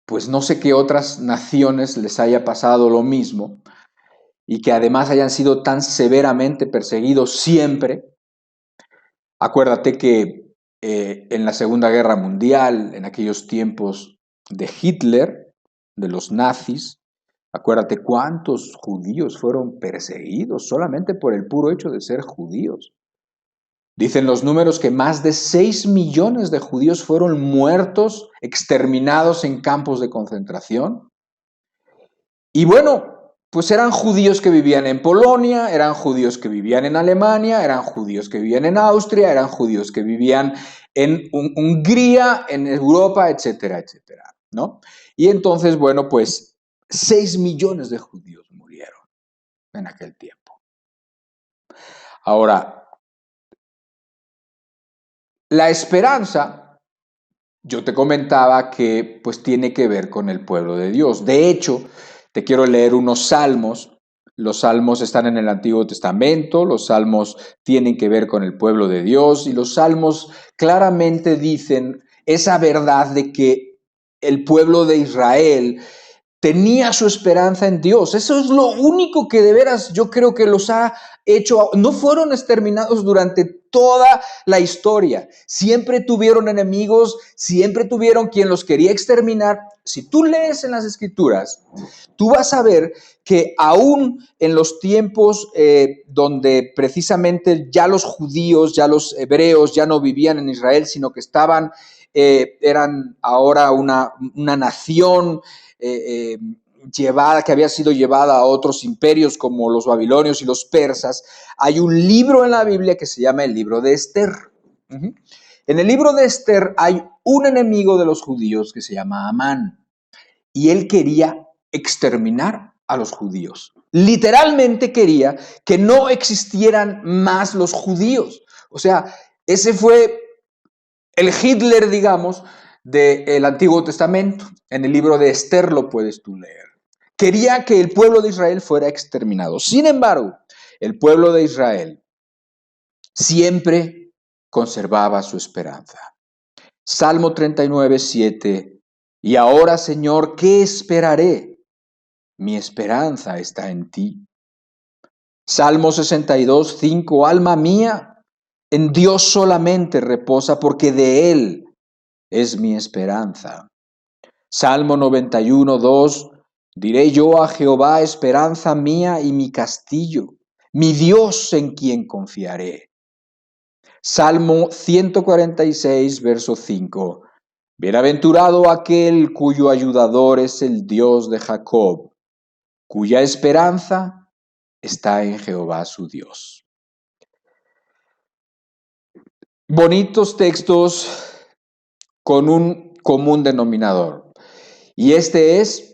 pues no sé qué otras naciones les haya pasado lo mismo y que además hayan sido tan severamente perseguidos siempre. Acuérdate que en la Segunda Guerra Mundial, en aquellos tiempos de Hitler, de los nazis, acuérdate cuántos judíos fueron perseguidos solamente por el puro hecho de ser judíos. Dicen los números que más de 6 millones de judíos fueron muertos, exterminados en campos de concentración. Y bueno, pues eran judíos que vivían en Polonia, eran judíos que vivían en Alemania, eran judíos que vivían en Austria, eran judíos que vivían en Hungría, en Europa, etcétera, etcétera, ¿no? Y entonces, bueno, pues 6 millones de judíos murieron en aquel tiempo. Ahora, la esperanza, yo te comentaba que pues tiene que ver con el pueblo de Dios. De hecho, te quiero leer unos salmos Los salmos están en el Antiguo Testamento, los salmos tienen que ver con el pueblo de Dios y los salmos claramente dicen esa verdad de que el pueblo de Israel tenía su esperanza en Dios. Eso es lo único que de veras yo creo que los ha hecho. No fueron exterminados durante toda la historia. Siempre tuvieron enemigos, siempre tuvieron quien los quería exterminar. Si tú lees en las Escrituras, tú vas a ver que aún en los tiempos donde precisamente ya los judíos, ya los hebreos ya no vivían en Israel, sino que eran ahora una nación que había sido llevada a otros imperios como los babilonios y los persas, hay un libro en la Biblia que se llama el libro de Esther. En el libro de Esther hay un enemigo de los judíos que se llama Amán y él quería exterminar a los judíos. Literalmente quería que no existieran más los judíos. O sea, ese fue el Hitler, digamos, del Antiguo Testamento. En el libro de Esther lo puedes tú leer. Quería que el pueblo de Israel fuera exterminado. Sin embargo, el pueblo de Israel siempre conservaba su esperanza. Salmo 39, 7. Y ahora, Señor, ¿qué esperaré? Mi esperanza está en ti. Salmo 62, 5. Alma mía, en Dios solamente reposa, porque de Él es mi esperanza. Salmo 91, 2. Diré yo a Jehová, esperanza mía y mi castillo, mi Dios en quien confiaré. Salmo 146, verso 5. Bienaventurado aquel cuyo ayudador es el Dios de Jacob, cuya esperanza está en Jehová su Dios. Bonitos textos con un común denominador. Y este es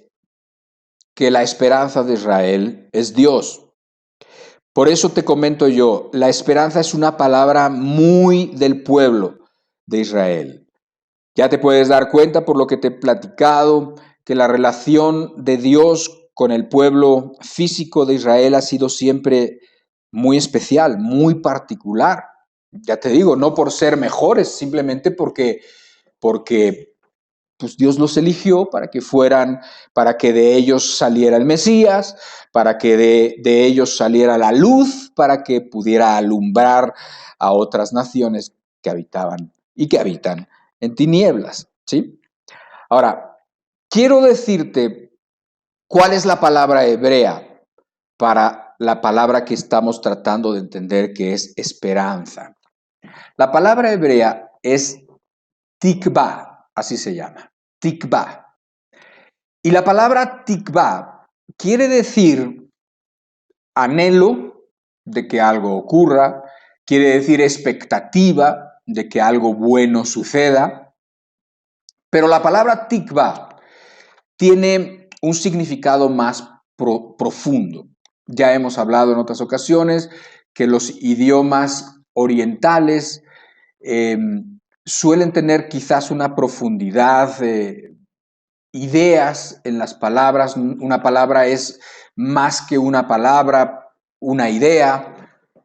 que la esperanza de Israel es Dios. Por eso te comento yo, la esperanza es una palabra muy del pueblo de Israel. Ya te puedes dar cuenta por lo que te he platicado, que la relación de Dios con el pueblo físico de Israel ha sido siempre muy especial, muy particular. Ya te digo, no por ser mejores, simplemente porque pues Dios los eligió para que de ellos saliera el Mesías, para que de ellos saliera la luz, para que pudiera alumbrar a otras naciones que habitaban y que habitan en tinieblas, ¿sí? Ahora, quiero decirte cuál es la palabra hebrea para la palabra que estamos tratando de entender, que es esperanza. La palabra hebrea es tikvah, así se llama, tikvah. Y la palabra tikvah quiere decir anhelo de que algo ocurra, quiere decir expectativa de que algo bueno suceda, pero la palabra tikvah tiene un significado más profundo. Ya hemos hablado en otras ocasiones que los idiomas orientales suelen tener quizás una profundidad, ideas en las palabras. Una palabra es más que una palabra, una idea,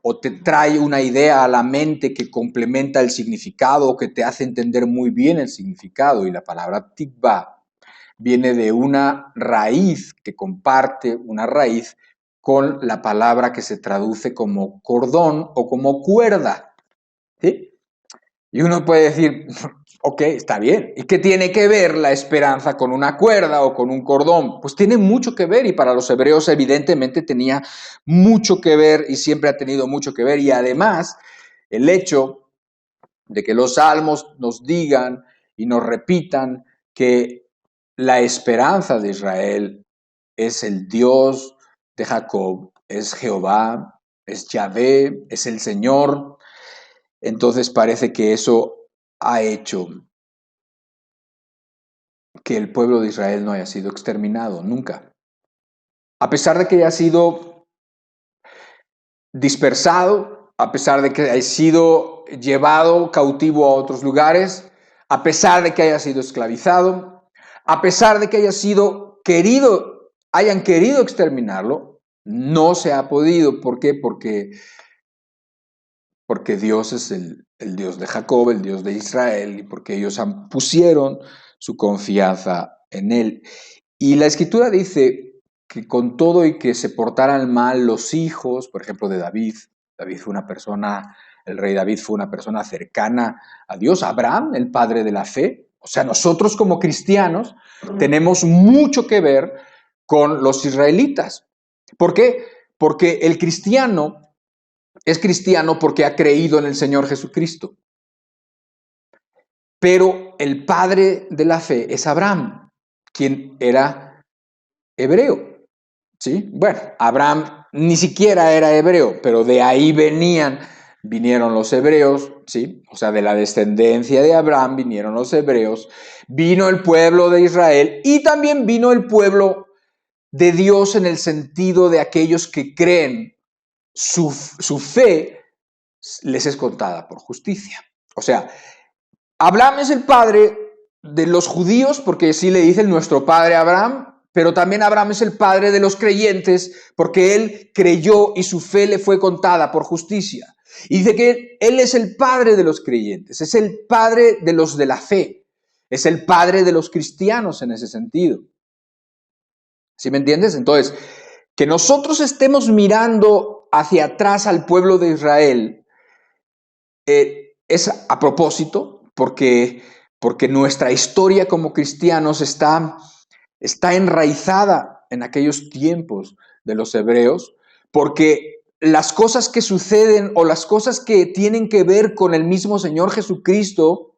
o te trae una idea a la mente que complementa el significado o que te hace entender muy bien el significado. Y la palabra tikvah viene de una raíz que comparte una raíz con la palabra que se traduce como cordón o como cuerda, ¿sí? Y uno puede decir, ok, está bien. ¿Y qué tiene que ver la esperanza con una cuerda o con un cordón? Pues tiene mucho que ver, y para los hebreos evidentemente tenía mucho que ver y siempre ha tenido mucho que ver. Y además, el hecho de que los salmos nos digan y nos repitan que la esperanza de Israel es el Dios de Jacob, es Jehová, es Yahvé, es el Señor. Entonces parece que eso ha hecho que el pueblo de Israel no haya sido exterminado nunca. A pesar de que haya sido dispersado, a pesar de que haya sido llevado cautivo a otros lugares, a pesar de que haya sido esclavizado, a pesar de que hayan querido exterminarlo, No se ha podido. ¿Por qué? Porque Dios es el Dios de Jacob, el Dios de Israel, y porque ellos pusieron su confianza en Él. Y la Escritura dice que con todo y que se portaran mal los hijos, por ejemplo, de David, David fue una persona, el rey David fue una persona cercana a Dios, Abraham, el padre de la fe. O sea, nosotros como cristianos tenemos mucho que ver con los israelitas. ¿Por qué? Porque el cristiano es cristiano porque ha creído en el Señor Jesucristo. Pero el padre de la fe es Abraham, quien era hebreo. ¿Sí? Bueno, Abraham ni siquiera era hebreo, pero de ahí vinieron los hebreos, ¿sí? O sea, de la descendencia de Abraham vinieron los hebreos, vino el pueblo de Israel y también vino el pueblo de Dios en el sentido de aquellos que creen su fe les es contada por justicia. O sea, Abraham es el padre de los judíos, porque sí le dicen nuestro padre Abraham, pero también Abraham es el padre de los creyentes, porque él creyó y su fe le fue contada por justicia. Y dice que él es el padre de los creyentes, es el padre de los de la fe, es el padre de los cristianos en ese sentido. ¿Sí me entiendes? Entonces, que nosotros estemos mirando hacia atrás al pueblo de Israel es a propósito, porque nuestra historia como cristianos está enraizada en aquellos tiempos de los hebreos, porque las cosas que suceden o las cosas que tienen que ver con el mismo Señor Jesucristo,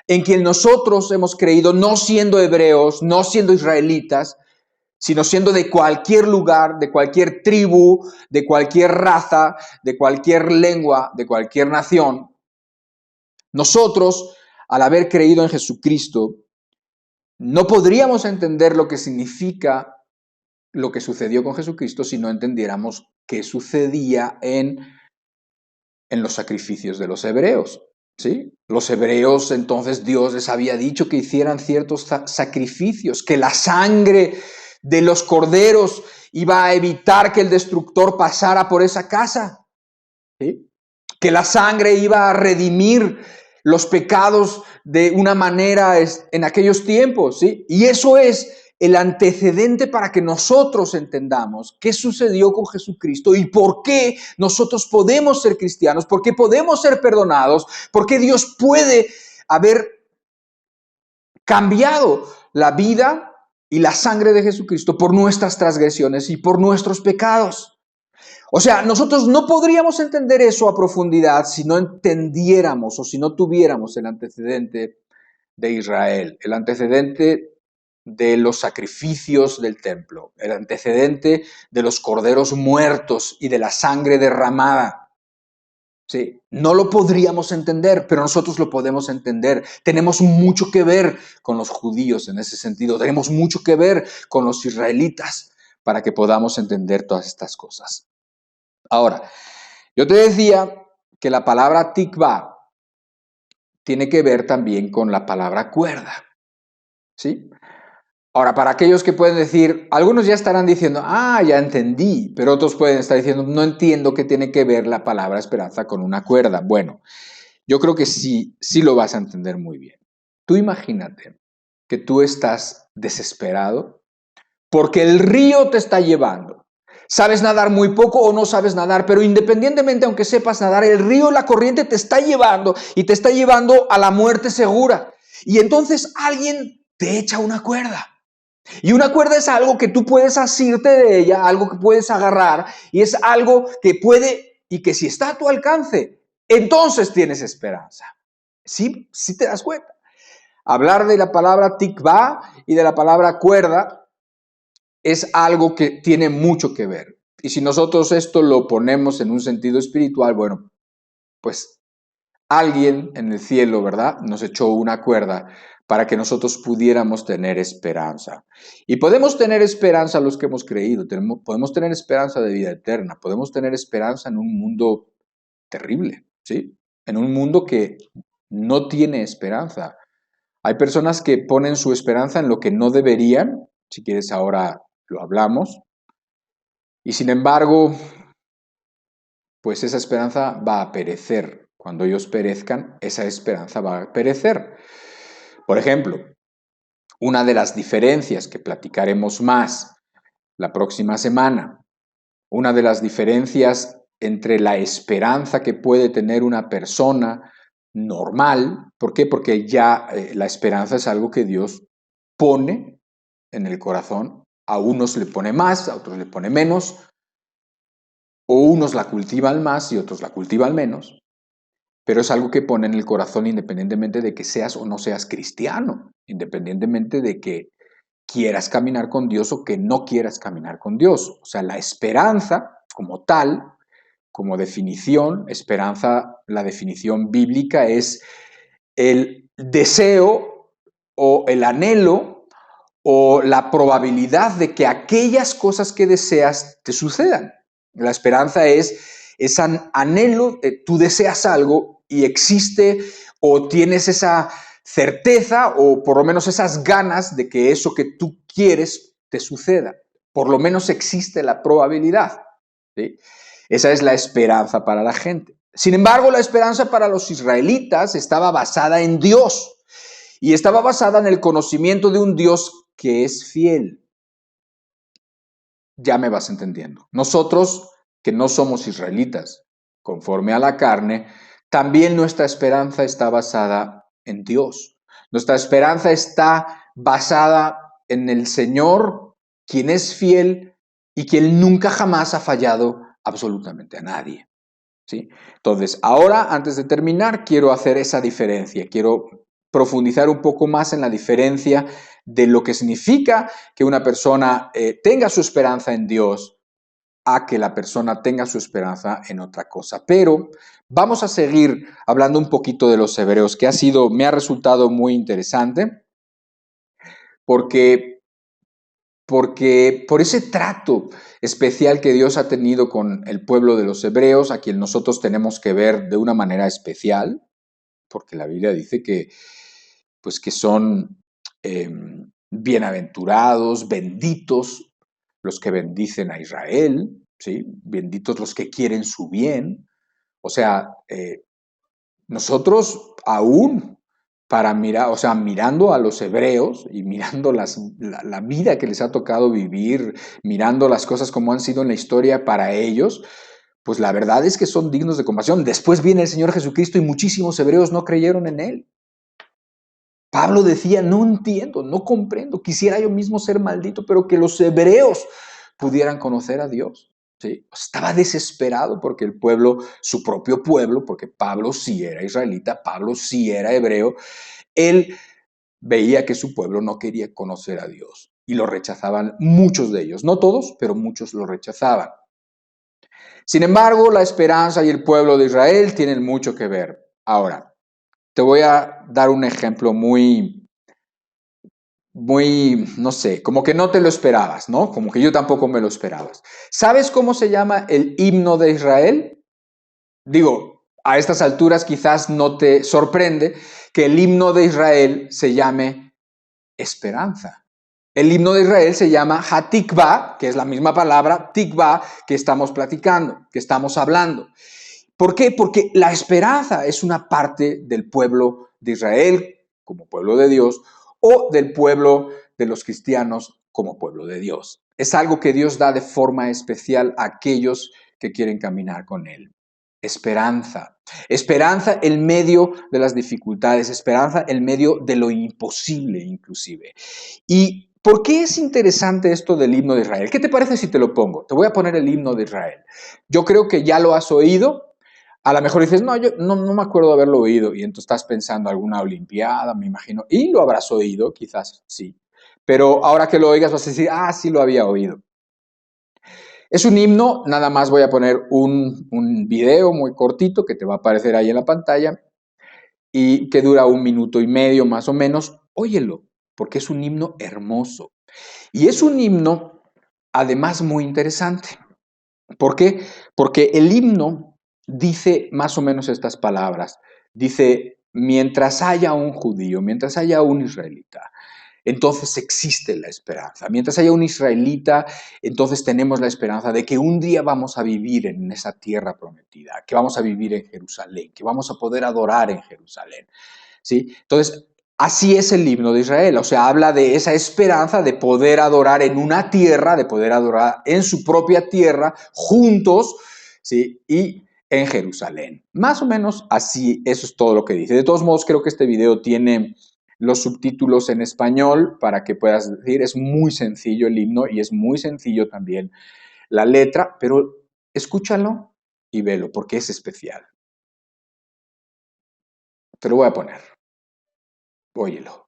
en quien nosotros hemos creído, no siendo hebreos, no siendo israelitas, sino siendo de cualquier lugar, de cualquier tribu, de cualquier raza, de cualquier lengua, de cualquier nación. Nosotros, al haber creído en Jesucristo, no podríamos entender lo que significa lo que sucedió con Jesucristo si no entendiéramos qué sucedía en los sacrificios de los hebreos. ¿Sí? Los hebreos, entonces Dios les había dicho que hicieran ciertos sacrificios, que la sangre de los corderos iba a evitar que el destructor pasara por esa casa. ¿Sí? Que la sangre iba a redimir los pecados de una manera en aquellos tiempos, ¿sí? Y eso es el antecedente para que nosotros entendamos qué sucedió con Jesucristo y por qué nosotros podemos ser cristianos, por qué podemos ser perdonados, por qué Dios puede haber cambiado la vida y la sangre de Jesucristo por nuestras transgresiones y por nuestros pecados. O sea, nosotros no podríamos entender eso a profundidad si no entendiéramos o si no tuviéramos el antecedente de Israel, el antecedente de los sacrificios del templo, el antecedente de los corderos muertos y de la sangre derramada. Sí, no lo podríamos entender, pero nosotros lo podemos entender. Tenemos mucho que ver con los judíos en ese sentido, tenemos mucho que ver con los israelitas para que podamos entender todas estas cosas. Ahora, yo te decía que la palabra tikva tiene que ver también con la palabra cuerda, ¿sí? Ahora, para aquellos que pueden decir, algunos ya estarán diciendo, ya entendí, pero otros pueden estar diciendo, no entiendo qué tiene que ver la palabra esperanza con una cuerda. Bueno, yo creo que sí lo vas a entender muy bien. Tú imagínate que tú estás desesperado porque el río te está llevando. Sabes nadar muy poco o no sabes nadar, pero independientemente, aunque sepas nadar, el río, la corriente te está llevando y te está llevando a la muerte segura. Y entonces alguien te echa una cuerda. Y una cuerda es algo que tú puedes asirte de ella, algo que puedes agarrar, y es algo que puede, y que si está a tu alcance, entonces tienes esperanza. ¿Sí? ¿Sí te das cuenta? Hablar de la palabra tikva y de la palabra cuerda es algo que tiene mucho que ver. Y si nosotros esto lo ponemos en un sentido espiritual, bueno, pues alguien en el cielo, ¿verdad? Nos echó una cuerda para que nosotros pudiéramos tener esperanza. Y podemos tener esperanza los que hemos creído, podemos tener esperanza de vida eterna, podemos tener esperanza en un mundo terrible, ¿sí? En un mundo que no tiene esperanza. Hay personas que ponen su esperanza en lo que no deberían, si quieres ahora lo hablamos, Y sin embargo, pues esa esperanza va a perecer. Cuando ellos perezcan, esa esperanza va a perecer. Por ejemplo, una de las diferencias que platicaremos más la próxima semana, una de las diferencias entre la esperanza que puede tener una persona normal, ¿por qué? Porque ya la esperanza es algo que Dios pone en el corazón, a unos le pone más, a otros le pone menos, o unos la cultivan más y otros la cultivan menos, pero es algo que pone en el corazón independientemente de que seas o no seas cristiano, independientemente de que quieras caminar con Dios o que no quieras caminar con Dios. O sea, la esperanza como tal, como definición, esperanza, la definición bíblica es el deseo o el anhelo o la probabilidad de que aquellas cosas que deseas te sucedan. La esperanza es ese anhelo, tú deseas algo y existe o tienes esa certeza o por lo menos esas ganas de que eso que tú quieres te suceda. Por lo menos existe la probabilidad. ¿Sí? Esa es la esperanza para la gente. Sin embargo, la esperanza para los israelitas estaba basada en Dios y estaba basada en el conocimiento de un Dios que es fiel. Ya me vas entendiendo. Nosotros, que no somos israelitas, conforme a la carne, también nuestra esperanza está basada en Dios. Nuestra esperanza está basada en el Señor, quien es fiel y quien nunca jamás ha fallado absolutamente a nadie. ¿Sí? Entonces, ahora, antes de terminar, quiero hacer esa diferencia. Quiero profundizar un poco más en la diferencia de lo que significa que una persona tenga su esperanza en Dios a que la persona tenga su esperanza en otra cosa. Pero vamos a seguir hablando un poquito de los hebreos, que me ha resultado muy interesante, porque por ese trato especial que Dios ha tenido con el pueblo de los hebreos, a quien nosotros tenemos que ver de una manera especial, porque la Biblia dice pues que son bienaventurados, benditos los que bendicen a Israel, ¿sí? Benditos los que quieren su bien. O sea, nosotros aún para mirar, o sea, mirando a los hebreos y mirando la vida que les ha tocado vivir, mirando las cosas como han sido en la historia para ellos, pues la verdad es que son dignos de compasión. Después viene el Señor Jesucristo y muchísimos hebreos no creyeron en Él. Pablo decía, no entiendo, no comprendo, quisiera yo mismo ser maldito, pero que los hebreos pudieran conocer a Dios. ¿Sí? Estaba desesperado porque el pueblo, su propio pueblo, porque Pablo sí era israelita, Pablo sí era hebreo, él veía que su pueblo no quería conocer a Dios y lo rechazaban muchos de ellos, no todos, pero muchos lo rechazaban. Sin embargo, la esperanza y el pueblo de Israel tienen mucho que ver. Ahora, te voy a dar un ejemplo muy, no sé, como que no te lo esperabas, ¿no? Como que yo tampoco me lo esperabas. ¿Sabes cómo se llama el himno de Israel? Digo, a estas alturas quizás no te sorprende que el himno de Israel se llame esperanza. El himno de Israel se llama Hatikva, que es la misma palabra, Tikva, que estamos platicando, que estamos hablando. ¿Por qué? Porque la esperanza es una parte del pueblo de Israel como pueblo de Dios o del pueblo de los cristianos como pueblo de Dios. Es algo que Dios da de forma especial a aquellos que quieren caminar con Él. Esperanza. Esperanza en medio de las dificultades, esperanza en medio de lo imposible inclusive. ¿Y por qué es interesante esto del himno de Israel? ¿Qué te parece si te lo pongo? Te voy a poner el himno de Israel. Yo creo que ya lo has oído. A lo mejor dices, no, yo no me acuerdo de haberlo oído. Y entonces estás pensando alguna olimpiada, me imagino. Y lo habrás oído, quizás sí. Pero ahora que lo oigas vas a decir, sí lo había oído. Es un himno, nada más voy a poner un video muy cortito que te va a aparecer ahí en la pantalla y que dura 1 minuto y medio más o menos. Óyelo, porque es un himno hermoso. Y es un himno, además, muy interesante. ¿Por qué? Porque el himno dice más o menos estas palabras. Dice, mientras haya un judío, mientras haya un israelita, entonces existe la esperanza. Mientras haya un israelita, entonces tenemos la esperanza de que un día vamos a vivir en esa tierra prometida, que vamos a vivir en Jerusalén, que vamos a poder adorar en Jerusalén, ¿sí? Entonces, así es el himno de Israel, o sea, habla de esa esperanza de poder adorar en una tierra, de poder adorar en su propia tierra, juntos, ¿sí? Y en Jerusalén. Más o menos así, eso es todo lo que dice. De todos modos, creo que este video tiene los subtítulos en español para que puedas decir, es muy sencillo el himno y es muy sencillo también la letra, pero escúchalo y velo porque es especial. Te lo voy a poner. Óyelo.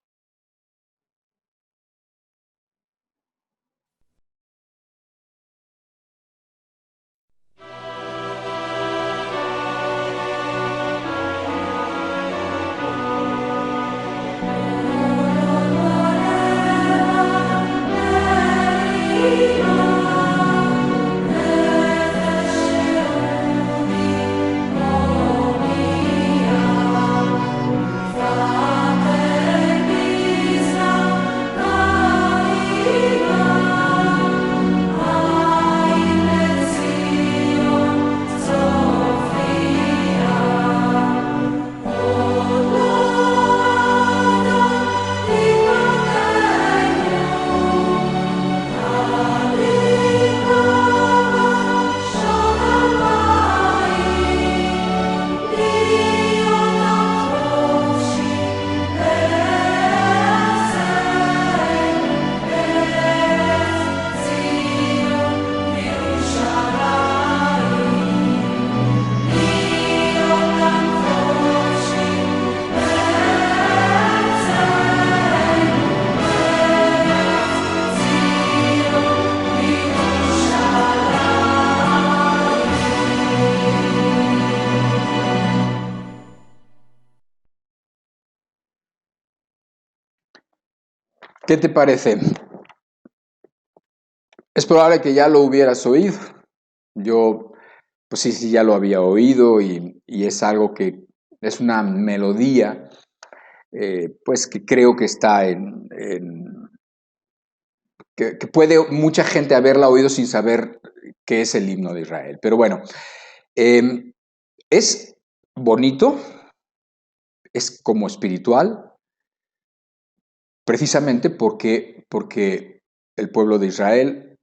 ¿Qué te parece? Es probable que ya lo hubieras oído. Yo, pues sí, ya lo había oído y es algo que es una melodía, pues que creo que está que puede mucha gente haberla oído sin saber qué es el himno de Israel. Pero bueno, es bonito, es como espiritual, precisamente porque el pueblo de Israel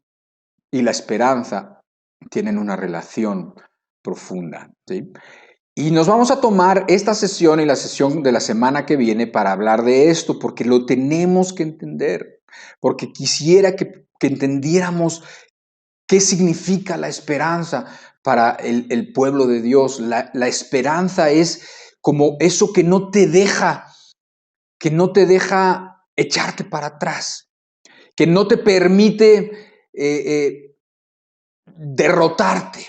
y la esperanza tienen una relación profunda, ¿sí? Y nos vamos a tomar esta sesión y la sesión de la semana que viene para hablar de esto, porque lo tenemos que entender, porque quisiera que entendiéramos qué significa la esperanza para el pueblo de Dios. La esperanza es como eso que no te deja echarte para atrás, que no te permite derrotarte,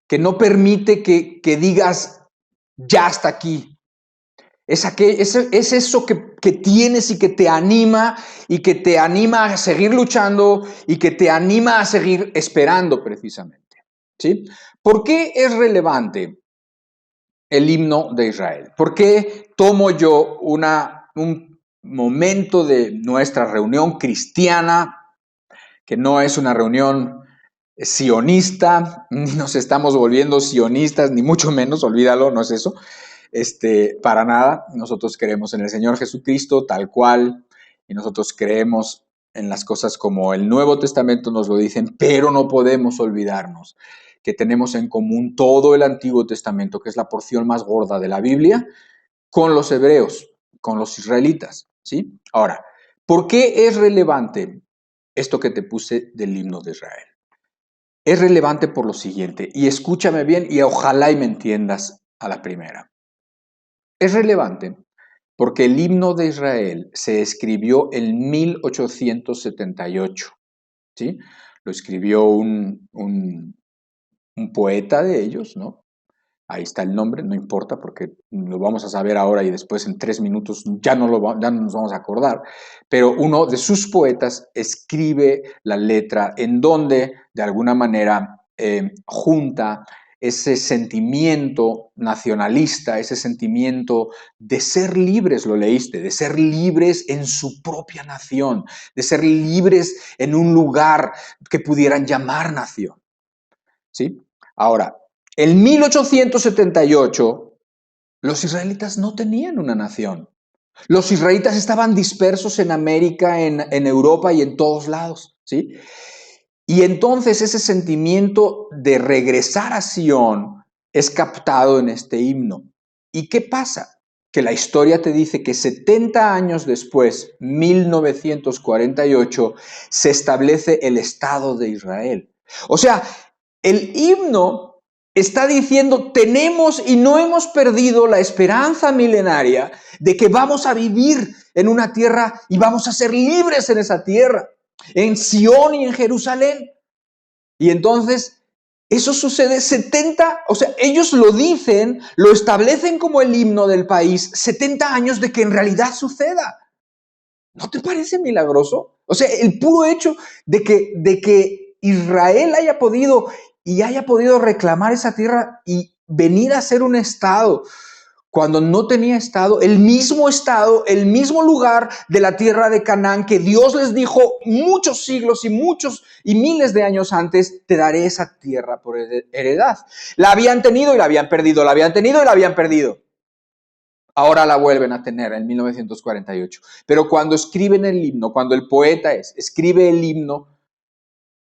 que no permite que digas, ya hasta aquí. Es eso que tienes y que te anima a seguir luchando y que te anima a seguir esperando precisamente, ¿sí? ¿Por qué es relevante el himno de Israel? ¿Por qué tomo yo un momento de nuestra reunión cristiana, que no es una reunión sionista, ni nos estamos volviendo sionistas, ni mucho menos, olvídalo, no es eso, para nada. Nosotros creemos en el Señor Jesucristo tal cual, y nosotros creemos en las cosas como el Nuevo Testamento nos lo dicen, pero no podemos olvidarnos que tenemos en común todo el Antiguo Testamento, que es la porción más gorda de la Biblia, con los hebreos, con los israelitas, ¿sí? Ahora, ¿por qué es relevante esto que te puse del himno de Israel? Es relevante por lo siguiente, y escúchame bien y ojalá y me entiendas a la primera. Es relevante porque el himno de Israel se escribió en 1878, ¿sí? Lo escribió un poeta de ellos, ¿no? Ahí está el nombre, no importa porque lo vamos a saber ahora y después en 3 minutos ya no nos vamos a acordar, pero uno de sus poetas escribe la letra en donde de alguna manera junta ese sentimiento nacionalista, ese sentimiento de ser libres, lo leíste, de ser libres en su propia nación, de ser libres en un lugar que pudieran llamar nación. ¿Sí? Ahora, en 1878, los israelitas no tenían una nación. Los israelitas estaban dispersos en América, en Europa y en todos lados, ¿sí? Y entonces ese sentimiento de regresar a Sion es captado en este himno. ¿Y qué pasa? Que la historia te dice que 70 años después, 1948, se establece el Estado de Israel. O sea, el himno está diciendo, tenemos y no hemos perdido la esperanza milenaria de que vamos a vivir en una tierra y vamos a ser libres en esa tierra, en Sion y en Jerusalén. Y entonces, eso sucede 70, o sea, ellos lo dicen, lo establecen como el himno del país, 70 años de que en realidad suceda. ¿No te parece milagroso? O sea, el puro hecho de que Israel haya podido reclamar esa tierra y venir a ser un estado cuando no tenía estado, el mismo lugar de la tierra de Canaán que Dios les dijo muchos siglos y miles de años antes, te daré esa tierra por heredad. La habían tenido y la habían perdido, la habían tenido y la habían perdido. Ahora la vuelven a tener en 1948. Pero cuando escriben el himno, cuando el poeta escribe el himno,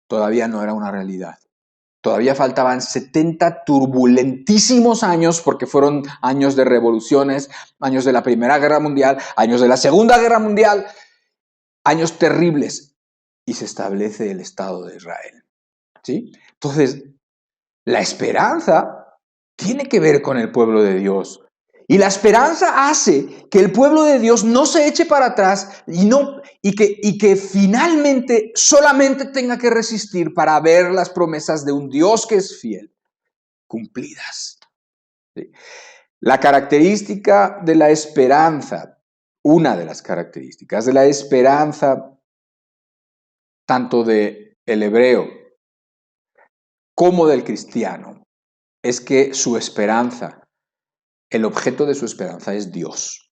todavía no era una realidad. Todavía faltaban 70 turbulentísimos años, porque fueron años de revoluciones, años de la Primera Guerra Mundial, años de la Segunda Guerra Mundial, años terribles, y se establece el Estado de Israel. ¿Sí? Entonces, la esperanza tiene que ver con el pueblo de Dios. Y la esperanza hace que el pueblo de Dios no se eche para atrás y que finalmente solamente tenga que resistir para ver las promesas de un Dios que es fiel cumplidas. ¿Sí? La característica de la esperanza, una de las características de la esperanza, tanto del hebreo como del cristiano, es que su esperanza, el objeto de su esperanza es Dios,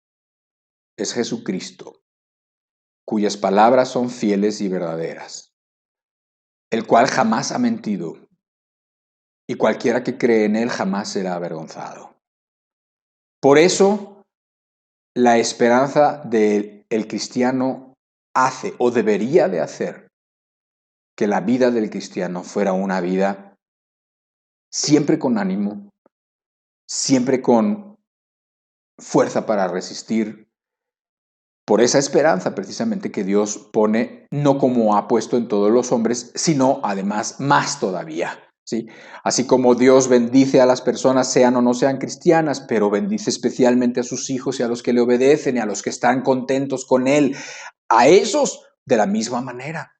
es Jesucristo, cuyas palabras son fieles y verdaderas, el cual jamás ha mentido, y cualquiera que cree en él jamás será avergonzado. Por eso, la esperanza del cristiano hace o debería de hacer que la vida del cristiano fuera una vida siempre con ánimo, siempre con fuerza para resistir, por esa esperanza precisamente que Dios pone, no como ha puesto en todos los hombres, sino además más todavía. ¿Sí? Así como Dios bendice a las personas, sean o no sean cristianas, pero bendice especialmente a sus hijos y a los que le obedecen y a los que están contentos con Él, a esos de la misma manera.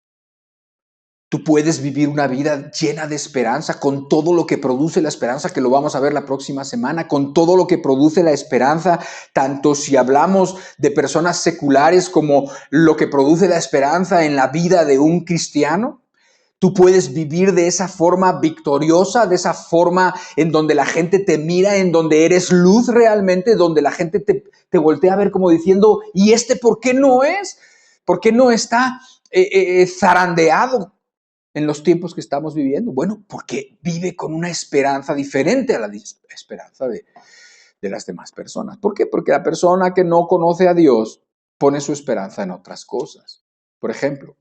Tú puedes vivir una vida llena de esperanza, con todo lo que produce la esperanza, que lo vamos a ver la próxima semana, con todo lo que produce la esperanza, tanto si hablamos de personas seculares como lo que produce la esperanza en la vida de un cristiano. Tú puedes vivir de esa forma victoriosa, de esa forma en donde la gente te mira, en donde eres luz realmente, donde la gente te voltea a ver como diciendo, ¿y este por qué no es? ¿Por qué no está zarandeado en los tiempos que estamos viviendo? Bueno, porque vive con una esperanza diferente a la esperanza de las demás personas. ¿Por qué? Porque la persona que no conoce a Dios pone su esperanza en otras cosas. Por ejemplo,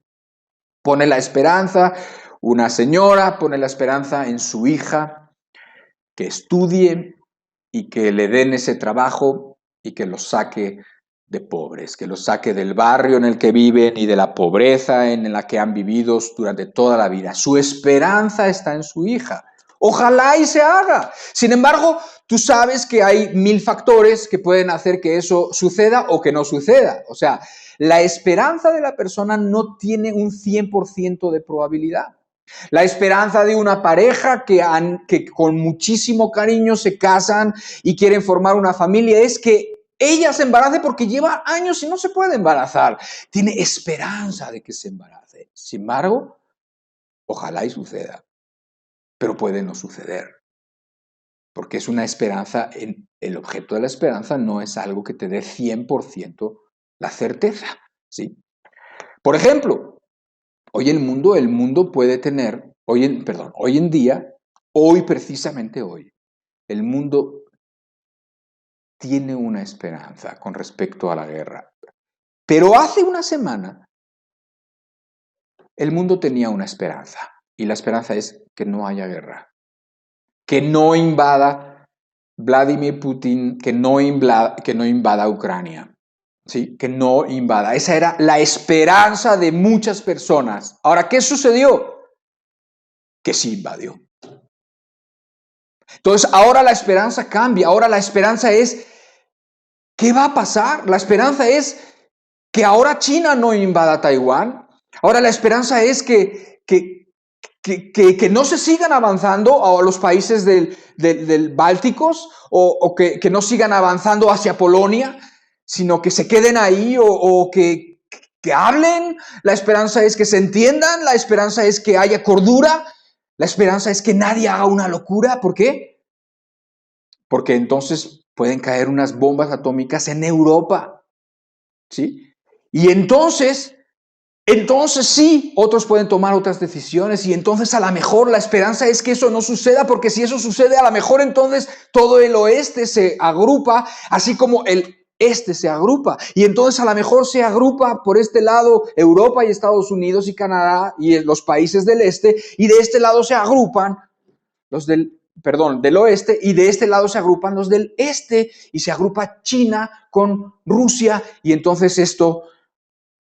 pone la esperanza, una señora pone la esperanza en su hija, que estudie y que le den ese trabajo y que los saque de pobres, que los saque del barrio en el que viven y de la pobreza en la que han vivido durante toda la vida. Su esperanza está en su hija. Ojalá y se haga. Sin embargo, tú sabes que hay 1000 factores que pueden hacer que eso suceda o que no suceda. O sea, la esperanza de la persona no tiene un 100% de probabilidad. La esperanza de una pareja que con muchísimo cariño se casan y quieren formar una familia es que ella se embarace porque lleva años y no se puede embarazar. Tiene esperanza de que se embarace. Sin embargo, ojalá y suceda, pero puede no suceder. porque es una esperanza, el objeto de la esperanza no es algo que te dé 100% la certeza, ¿sí? Por ejemplo, hoy el mundo puede tener, hoy en día, hoy precisamente hoy, el mundo tiene una esperanza con respecto a la guerra. Pero hace una semana el mundo tenía una esperanza, y la esperanza es que no haya guerra, que no invada Vladimir Putin, que no invada Ucrania, ¿sí? Que no invada. Esa era la esperanza de muchas personas. Ahora, ¿qué sucedió? Que sí invadió. Entonces, ahora la esperanza cambia. Ahora la esperanza es, ¿qué va a pasar? La esperanza es que ahora China no invada Taiwán. Ahora la esperanza es que no se sigan avanzando a los países del Bálticos o que no sigan avanzando hacia Polonia, sino que se queden ahí o que hablen. La esperanza es que se entiendan. La esperanza es que haya cordura. La esperanza es que nadie haga una locura. ¿Por qué? Porque entonces pueden caer unas bombas atómicas en Europa, ¿sí? Y entonces sí, otros pueden tomar otras decisiones y entonces a lo mejor la esperanza es que eso no suceda, porque si eso sucede, a lo mejor entonces todo el oeste se agrupa, así como el este se agrupa. Y entonces a lo mejor se agrupa por este lado Europa y Estados Unidos y Canadá y los países del este, y de este lado se agrupan los del oeste, y de este lado se agrupan los del este, y se agrupa China con Rusia, y entonces esto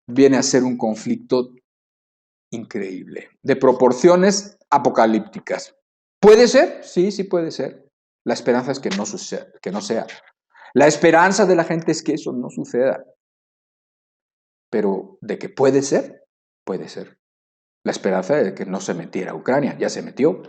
viene a ser un conflicto increíble, de proporciones apocalípticas. ¿Puede ser? Sí, sí puede ser. La esperanza es que no suceda, que no sea. La esperanza de la gente es que eso no suceda. Pero de que puede ser, puede ser. La esperanza es de que no se metiera a Ucrania, ya se metió.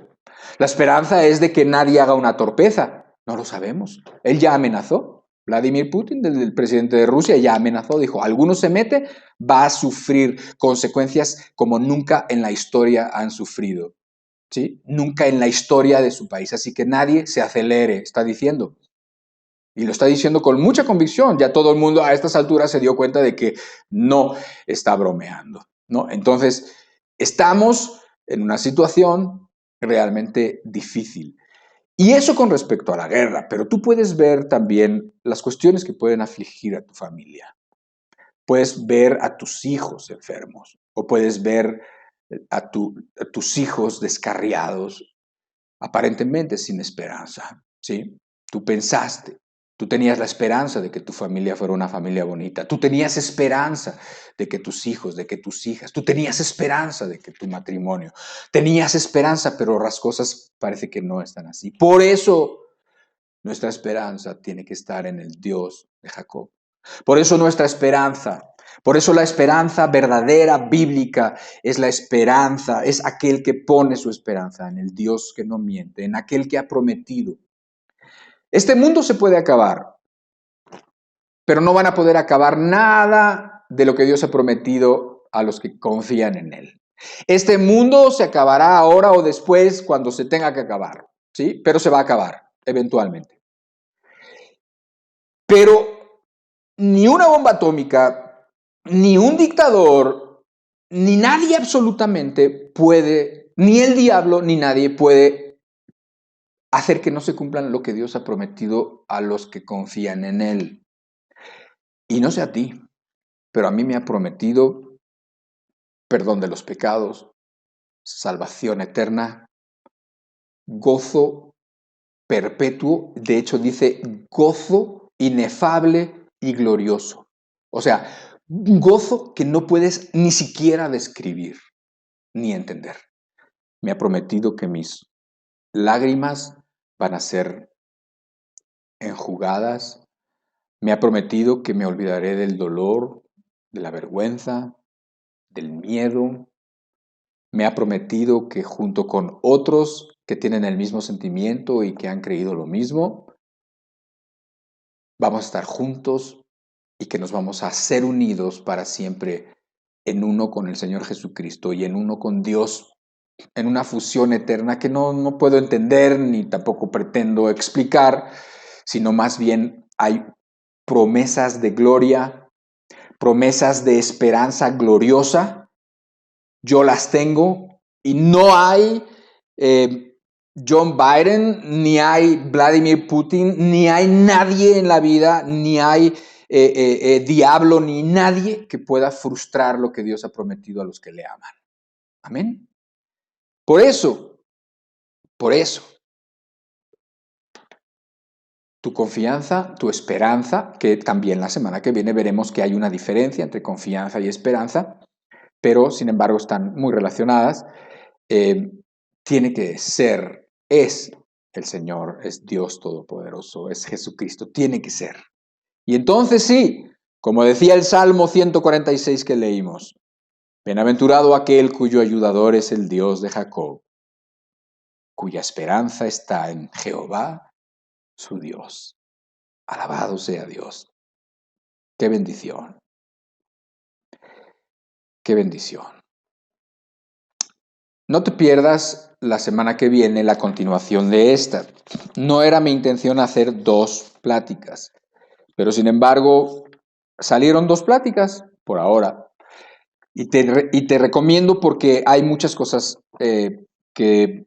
La esperanza es de que nadie haga una torpeza. No lo sabemos. Él ya amenazó. Vladimir Putin, el presidente de Rusia, ya amenazó. Dijo, alguno se mete, va a sufrir consecuencias como nunca en la historia han sufrido. ¿Sí? Nunca en la historia de su país. Así que nadie se acelere, está diciendo. Y lo está diciendo con mucha convicción. Ya todo el mundo a estas alturas se dio cuenta de que no está bromeando, ¿no? Entonces, estamos en una situación realmente difícil. Y eso con respecto a la guerra, pero tú puedes ver también las cuestiones que pueden afligir a tu familia. Puedes ver a tus hijos enfermos o puedes ver a tus hijos descarriados, aparentemente sin esperanza, ¿sí? Tú pensaste, tú tenías la esperanza de que tu familia fuera una familia bonita, tú tenías esperanza de que tus hijos, de que tus hijas, tú tenías esperanza de que tu matrimonio, tenías esperanza, pero las cosas parece que no están así. Por eso nuestra esperanza tiene que estar en el Dios de Jacob. Por eso nuestra esperanza, por eso la esperanza verdadera, bíblica, es la esperanza, es aquel que pone su esperanza en el Dios que no miente, en aquel que ha prometido. Este mundo se puede acabar, pero no van a poder acabar nada de lo que Dios ha prometido a los que confían en Él. Este mundo se acabará ahora o después cuando se tenga que acabar, ¿sí? Pero se va a acabar eventualmente. Pero ni una bomba atómica, ni un dictador, ni nadie absolutamente puede, ni el diablo, ni nadie puede hacer que no se cumplan lo que Dios ha prometido a los que confían en Él. Y no sé a ti, pero a mí me ha prometido perdón de los pecados, salvación eterna, gozo perpetuo, de hecho dice gozo inefable y glorioso. O sea, un gozo que no puedes ni siquiera describir ni entender. Me ha prometido que mis lágrimas van a ser enjugadas. Me ha prometido que me olvidaré del dolor, de la vergüenza, del miedo. Me ha prometido que junto con otros que tienen el mismo sentimiento y que han creído lo mismo, vamos a estar juntos y que nos vamos a ser unidos para siempre en uno con el Señor Jesucristo y en uno con Dios en una fusión eterna que no puedo entender ni tampoco pretendo explicar, sino más bien hay promesas de gloria, promesas de esperanza gloriosa. Yo las tengo y no hay John Biden, ni hay Vladimir Putin, ni hay nadie en la vida, ni hay diablo, ni nadie que pueda frustrar lo que Dios ha prometido a los que le aman. Amén. Por eso, tu confianza, tu esperanza, que también la semana que viene veremos que hay una diferencia entre confianza y esperanza, pero sin embargo están muy relacionadas, tiene que ser, es el Señor, es Dios Todopoderoso, es Jesucristo, tiene que ser. Y entonces sí, como decía el Salmo 146 que leímos, bienaventurado aquel cuyo ayudador es el Dios de Jacob, cuya esperanza está en Jehová, su Dios. Alabado sea Dios. Qué bendición. Qué bendición. No te pierdas la semana que viene la continuación de esta. No era mi intención hacer 2 pláticas, pero sin embargo salieron 2 pláticas por ahora. Y te recomiendo porque hay muchas cosas que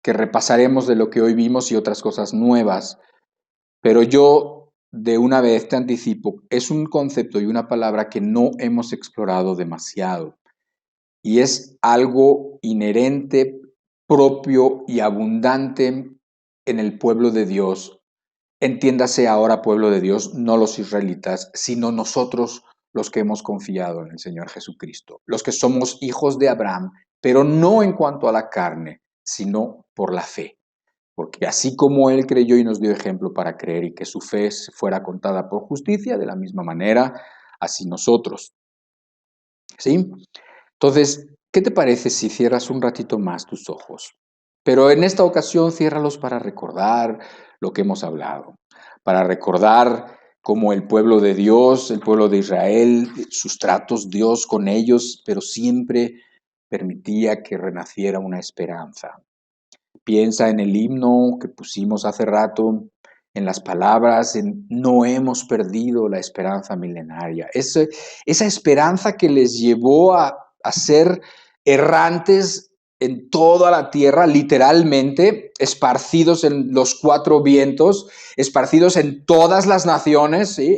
repasaremos de lo que hoy vimos y otras cosas nuevas. Pero yo de una vez te anticipo, es un concepto y una palabra que no hemos explorado demasiado. Y es algo inherente, propio y abundante en el pueblo de Dios. Entiéndase ahora pueblo de Dios, no los israelitas, sino nosotros los que hemos confiado en el Señor Jesucristo, los que somos hijos de Abraham, pero no en cuanto a la carne, sino por la fe. Porque así como Él creyó y nos dio ejemplo para creer y que su fe fuera contada por justicia, de la misma manera, así nosotros. ¿Sí? Entonces, ¿qué te parece si cierras un ratito más tus ojos? Pero en esta ocasión ciérralos para recordar lo que hemos hablado, para recordar cómo el pueblo de Dios, el pueblo de Israel, sus tratos Dios con ellos, pero siempre permitía que renaciera una esperanza. Piensa en el himno que pusimos hace rato, en las palabras, en no hemos perdido la esperanza milenaria. Esa esperanza que les llevó a ser errantes en toda la tierra, literalmente, esparcidos en los 4 vientos, esparcidos en todas las naciones, ¿sí?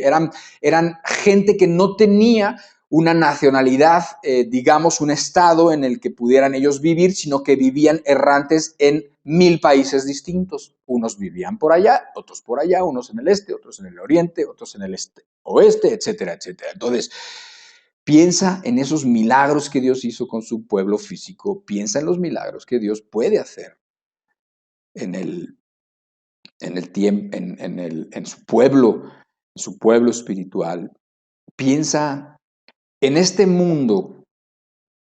Eran gente que no tenía una nacionalidad, digamos, un estado en el que pudieran ellos vivir, sino que vivían errantes en 1000 países distintos. Unos vivían por allá, otros por allá, unos en el este, otros en el oriente, otros en el oeste, etcétera, etcétera. Entonces, piensa en esos milagros que Dios hizo con su pueblo físico, piensa en los milagros que Dios puede hacer en su pueblo espiritual. Piensa en este mundo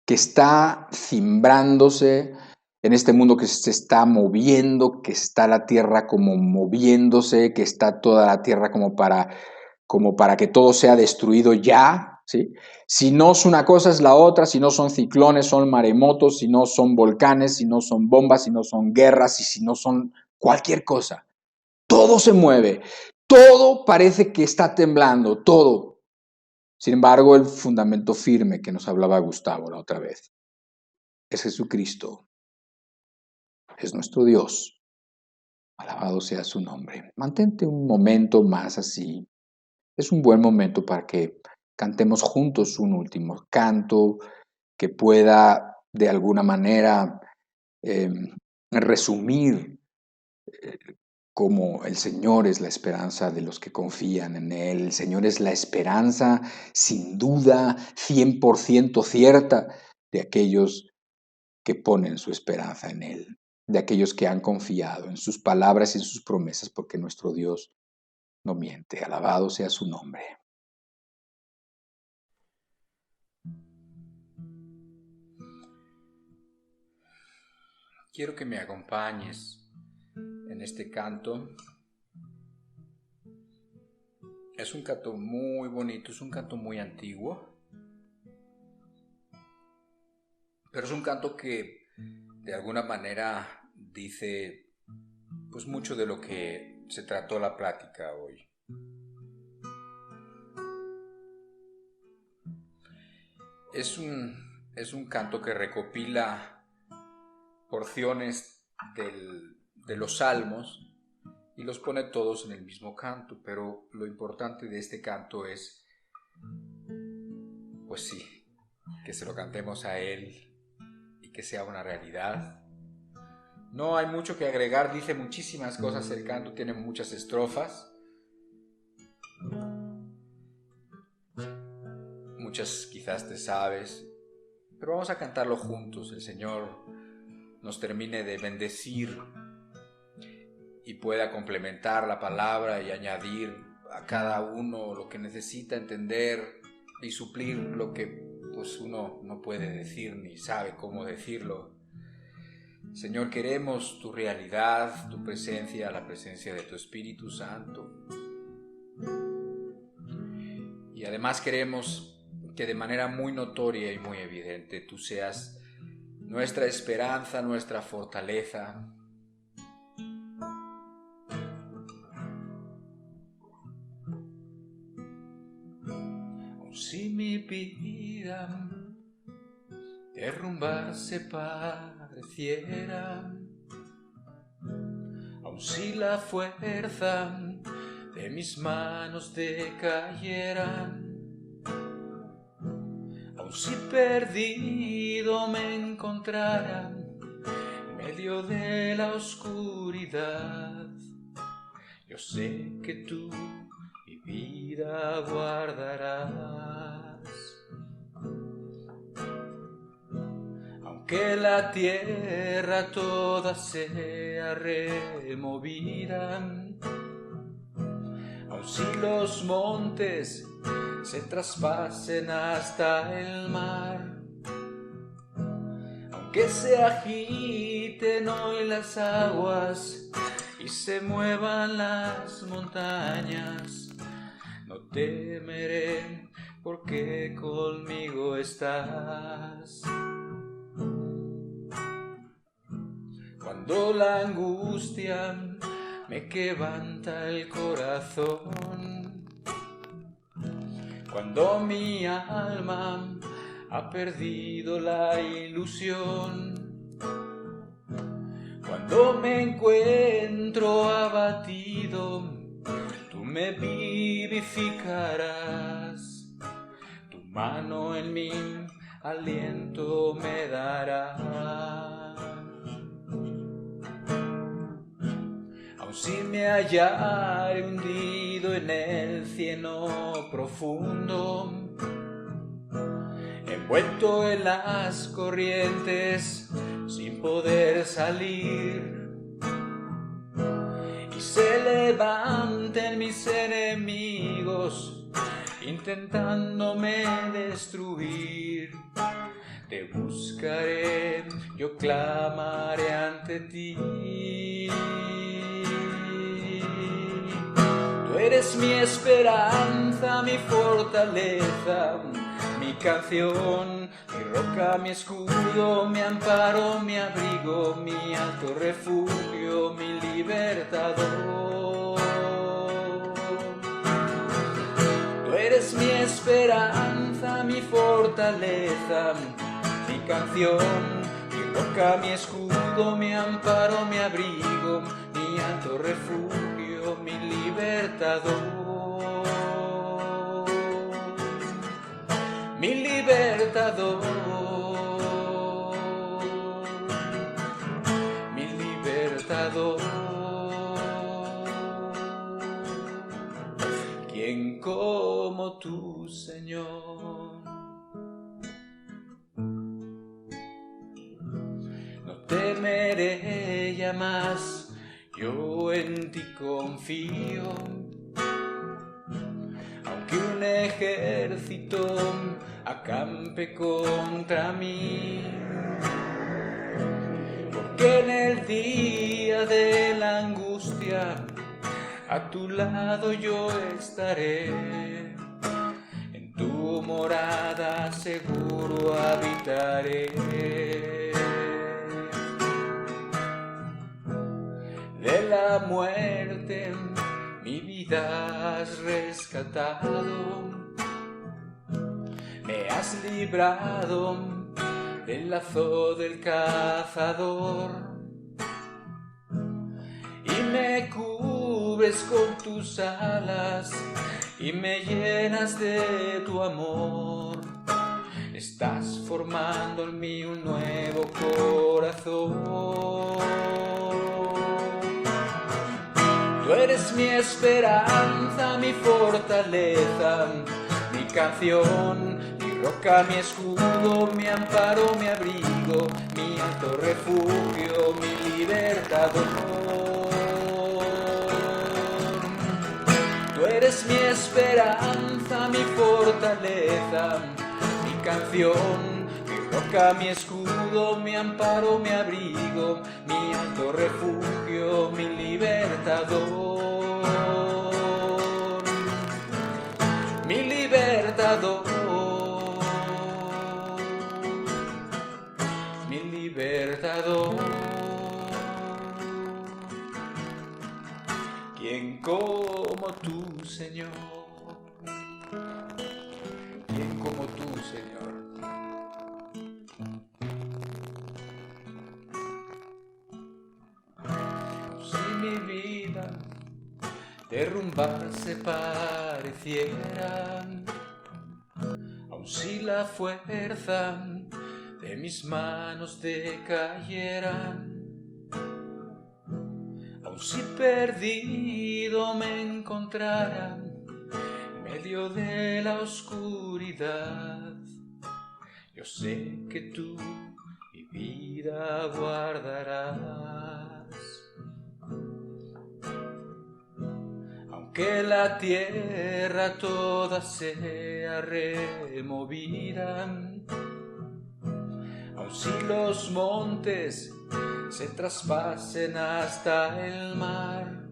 que está cimbrándose, en este mundo que se está moviendo, que está la tierra como moviéndose, que está toda la tierra como para que todo sea destruido ya, ¿sí? Si no es una cosa es la otra, si no son ciclones, son maremotos, si no son volcanes, si no son bombas, si no son guerras y si no son cualquier cosa. Todo se mueve, todo parece que está temblando, todo. Sin embargo, el fundamento firme que nos hablaba Gustavo la otra vez es Jesucristo, es nuestro Dios. Alabado sea su nombre. Mantente un momento más así. Es un buen momento para que cantemos juntos un último canto que pueda de alguna manera resumir cómo el Señor es la esperanza de los que confían en Él. El Señor es la esperanza sin duda 100% cierta de aquellos que ponen su esperanza en Él, de aquellos que han confiado en sus palabras y en sus promesas, porque nuestro Dios no miente. Alabado sea su nombre. Quiero que me acompañes en este canto. Es un canto muy bonito, es un canto muy antiguo, pero es un canto que de alguna manera dice pues mucho de lo que se trató la plática hoy. Es un canto que recopila porciones de los salmos y los pone todos en el mismo canto, pero lo importante de este canto es, pues sí, que se lo cantemos a Él y que sea una realidad. No hay mucho que agregar, dice muchísimas cosas el canto, tiene muchas estrofas, muchas quizás te sabes, pero vamos a cantarlo juntos. El Señor nos termine de bendecir y pueda complementar la palabra y añadir a cada uno lo que necesita entender y suplir lo que pues uno no puede decir ni sabe cómo decirlo. Señor, queremos tu realidad, tu presencia, la presencia de tu Espíritu Santo. Y además queremos que de manera muy notoria y muy evidente tú seas nuestra esperanza, nuestra fortaleza. Aun si mi vida derrumbarse pareciera, aun si la fuerza de mis manos decayera, aun si perdido me encontrara en medio de la oscuridad, yo sé que tú mi vida guardarás. Aunque la tierra toda sea removida, aun si los montes se traspasen hasta el mar, aunque se agiten hoy las aguas y se muevan las montañas, no temeré porque conmigo estás. Cuando la angustia me quebranta el corazón, cuando mi alma ha perdido la ilusión, cuando me encuentro abatido, tú me vivificarás, tu mano en mi aliento me dará. Aun si me hallare hundido en el cieno profundo, envuelto en las corrientes sin poder salir, y se levanten mis enemigos intentándome destruir, te buscaré, yo clamaré ante ti. Tú eres mi esperanza, mi fortaleza, mi canción, mi roca, mi escudo, mi amparo, mi abrigo, mi alto refugio, mi libertador. Tú eres mi esperanza, mi fortaleza, mi canción, mi roca, mi escudo, mi amparo, mi abrigo, mi alto refugio, mi libertador. Mi libertador, mi libertador. ¿Quién como tú, Señor? No temeré ya más, yo en ti confío. Aunque un ejército acampe contra mí, porque en el día de la angustia a tu lado yo estaré, en tu morada seguro habitaré. de la muerte mi vida has rescatado. Me has librado del lazo del cazador y me cubres con tus alas y me llenas de tu amor. Estás formando en mí un nuevo corazón. Tú eres mi esperanza, mi fortaleza, mi canción, mi roca, mi escudo, mi amparo, mi abrigo, mi alto refugio, mi libertador. Tú eres mi esperanza, mi fortaleza, mi canción, mi roca, mi escudo, mi amparo, mi abrigo, mi alto refugio, mi libertador. Mi libertador. Mi libertador. ¿Quién como tú, Señor? ¿Quién como tú, Señor? Si mi vida derrumbarse pareciera, aun si la fuerza de mis manos decayera, aun si perdido me encontrara en medio de la oscuridad, yo sé que tú mi vida guardarás. Aunque la tierra toda sea removida, aun si los montes se traspasen hasta el mar,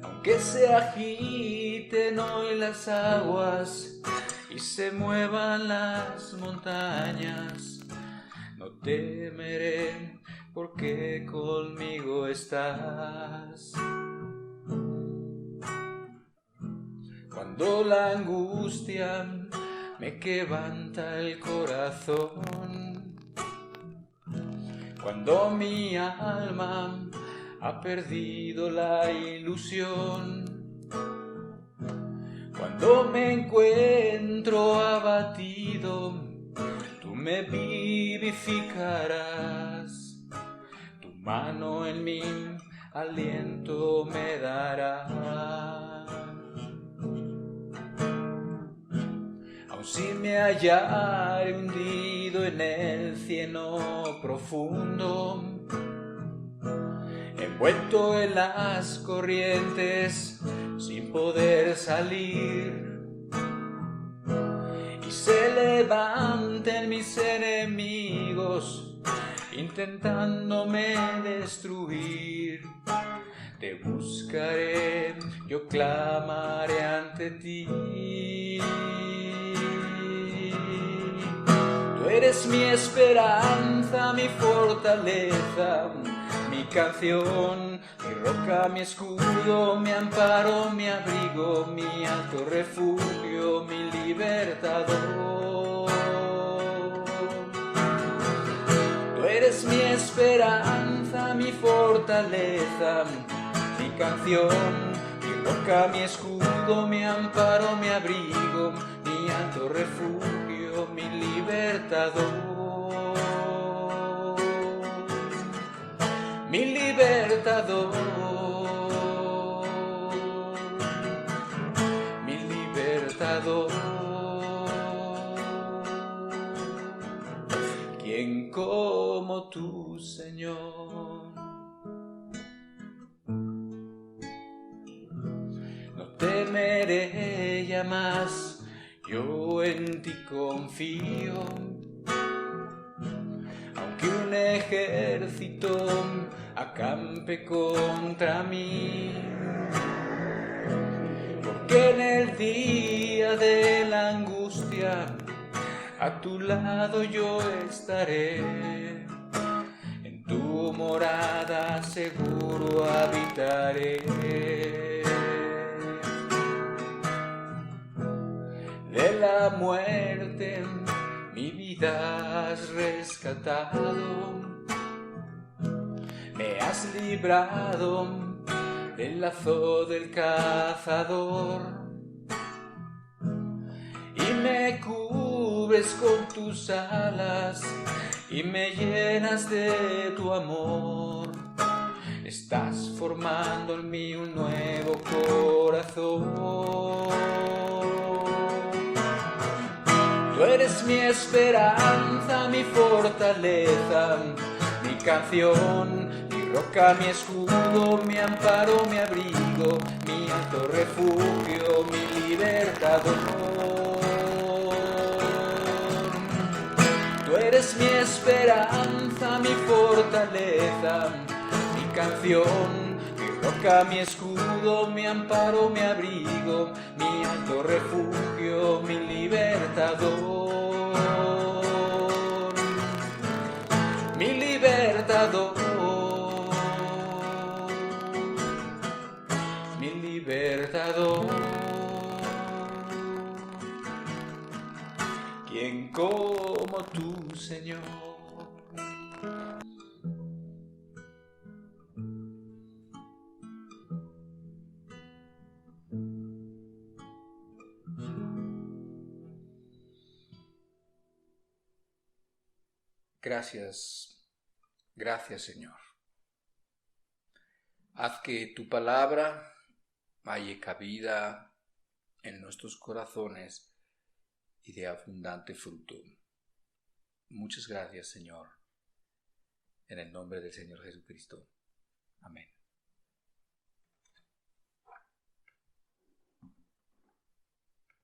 aunque se agiten hoy las aguas y se muevan las montañas, no temeré porque conmigo estás. Cuando la angustia me quebranta el corazón, cuando mi alma ha perdido la ilusión, cuando me encuentro abatido, tú me vivificarás, tu mano en mi aliento me dará. Aun si me hallaré hundido en el cieno profundo, envuelto en las corrientes sin poder salir, y se levanten mis enemigos intentándome destruir, te buscaré, yo clamaré ante ti. Tú eres mi esperanza, mi fortaleza, mi canción, mi roca, mi escudo, mi amparo, mi abrigo, mi alto refugio, mi libertador. Tú eres mi esperanza, mi fortaleza, mi canción, mi roca, mi escudo, mi amparo, mi abrigo, mi alto refugio, mi libertador. Mi libertador. Mi libertador. ¿Quién como tú, Señor? No temeré ya más, yo en ti confío. Aunque un ejército acampe contra mí, porque en el día de la angustia a tu lado yo estaré. En tu tu morada seguro habitaré. De la muerte mi vida has rescatado, me has librado del lazo del cazador y me cubres con tus alas y me llenas de tu amor. Estás formando en mí un nuevo corazón. Tú eres mi esperanza, mi fortaleza, mi canción, mi roca, mi escudo, mi amparo, mi abrigo, mi alto refugio, mi libertador. Tú eres mi esperanza, mi fortaleza, mi canción, mi roca, mi escudo, mi amparo, mi abrigo, mi alto refugio, mi libertador, mi libertador, mi libertador. ¿Quién como tú, Señor? Gracias, gracias, Señor. Haz que tu palabra halle cabida en nuestros corazones y de abundante fruto. Muchas gracias, Señor, en el nombre del Señor Jesucristo.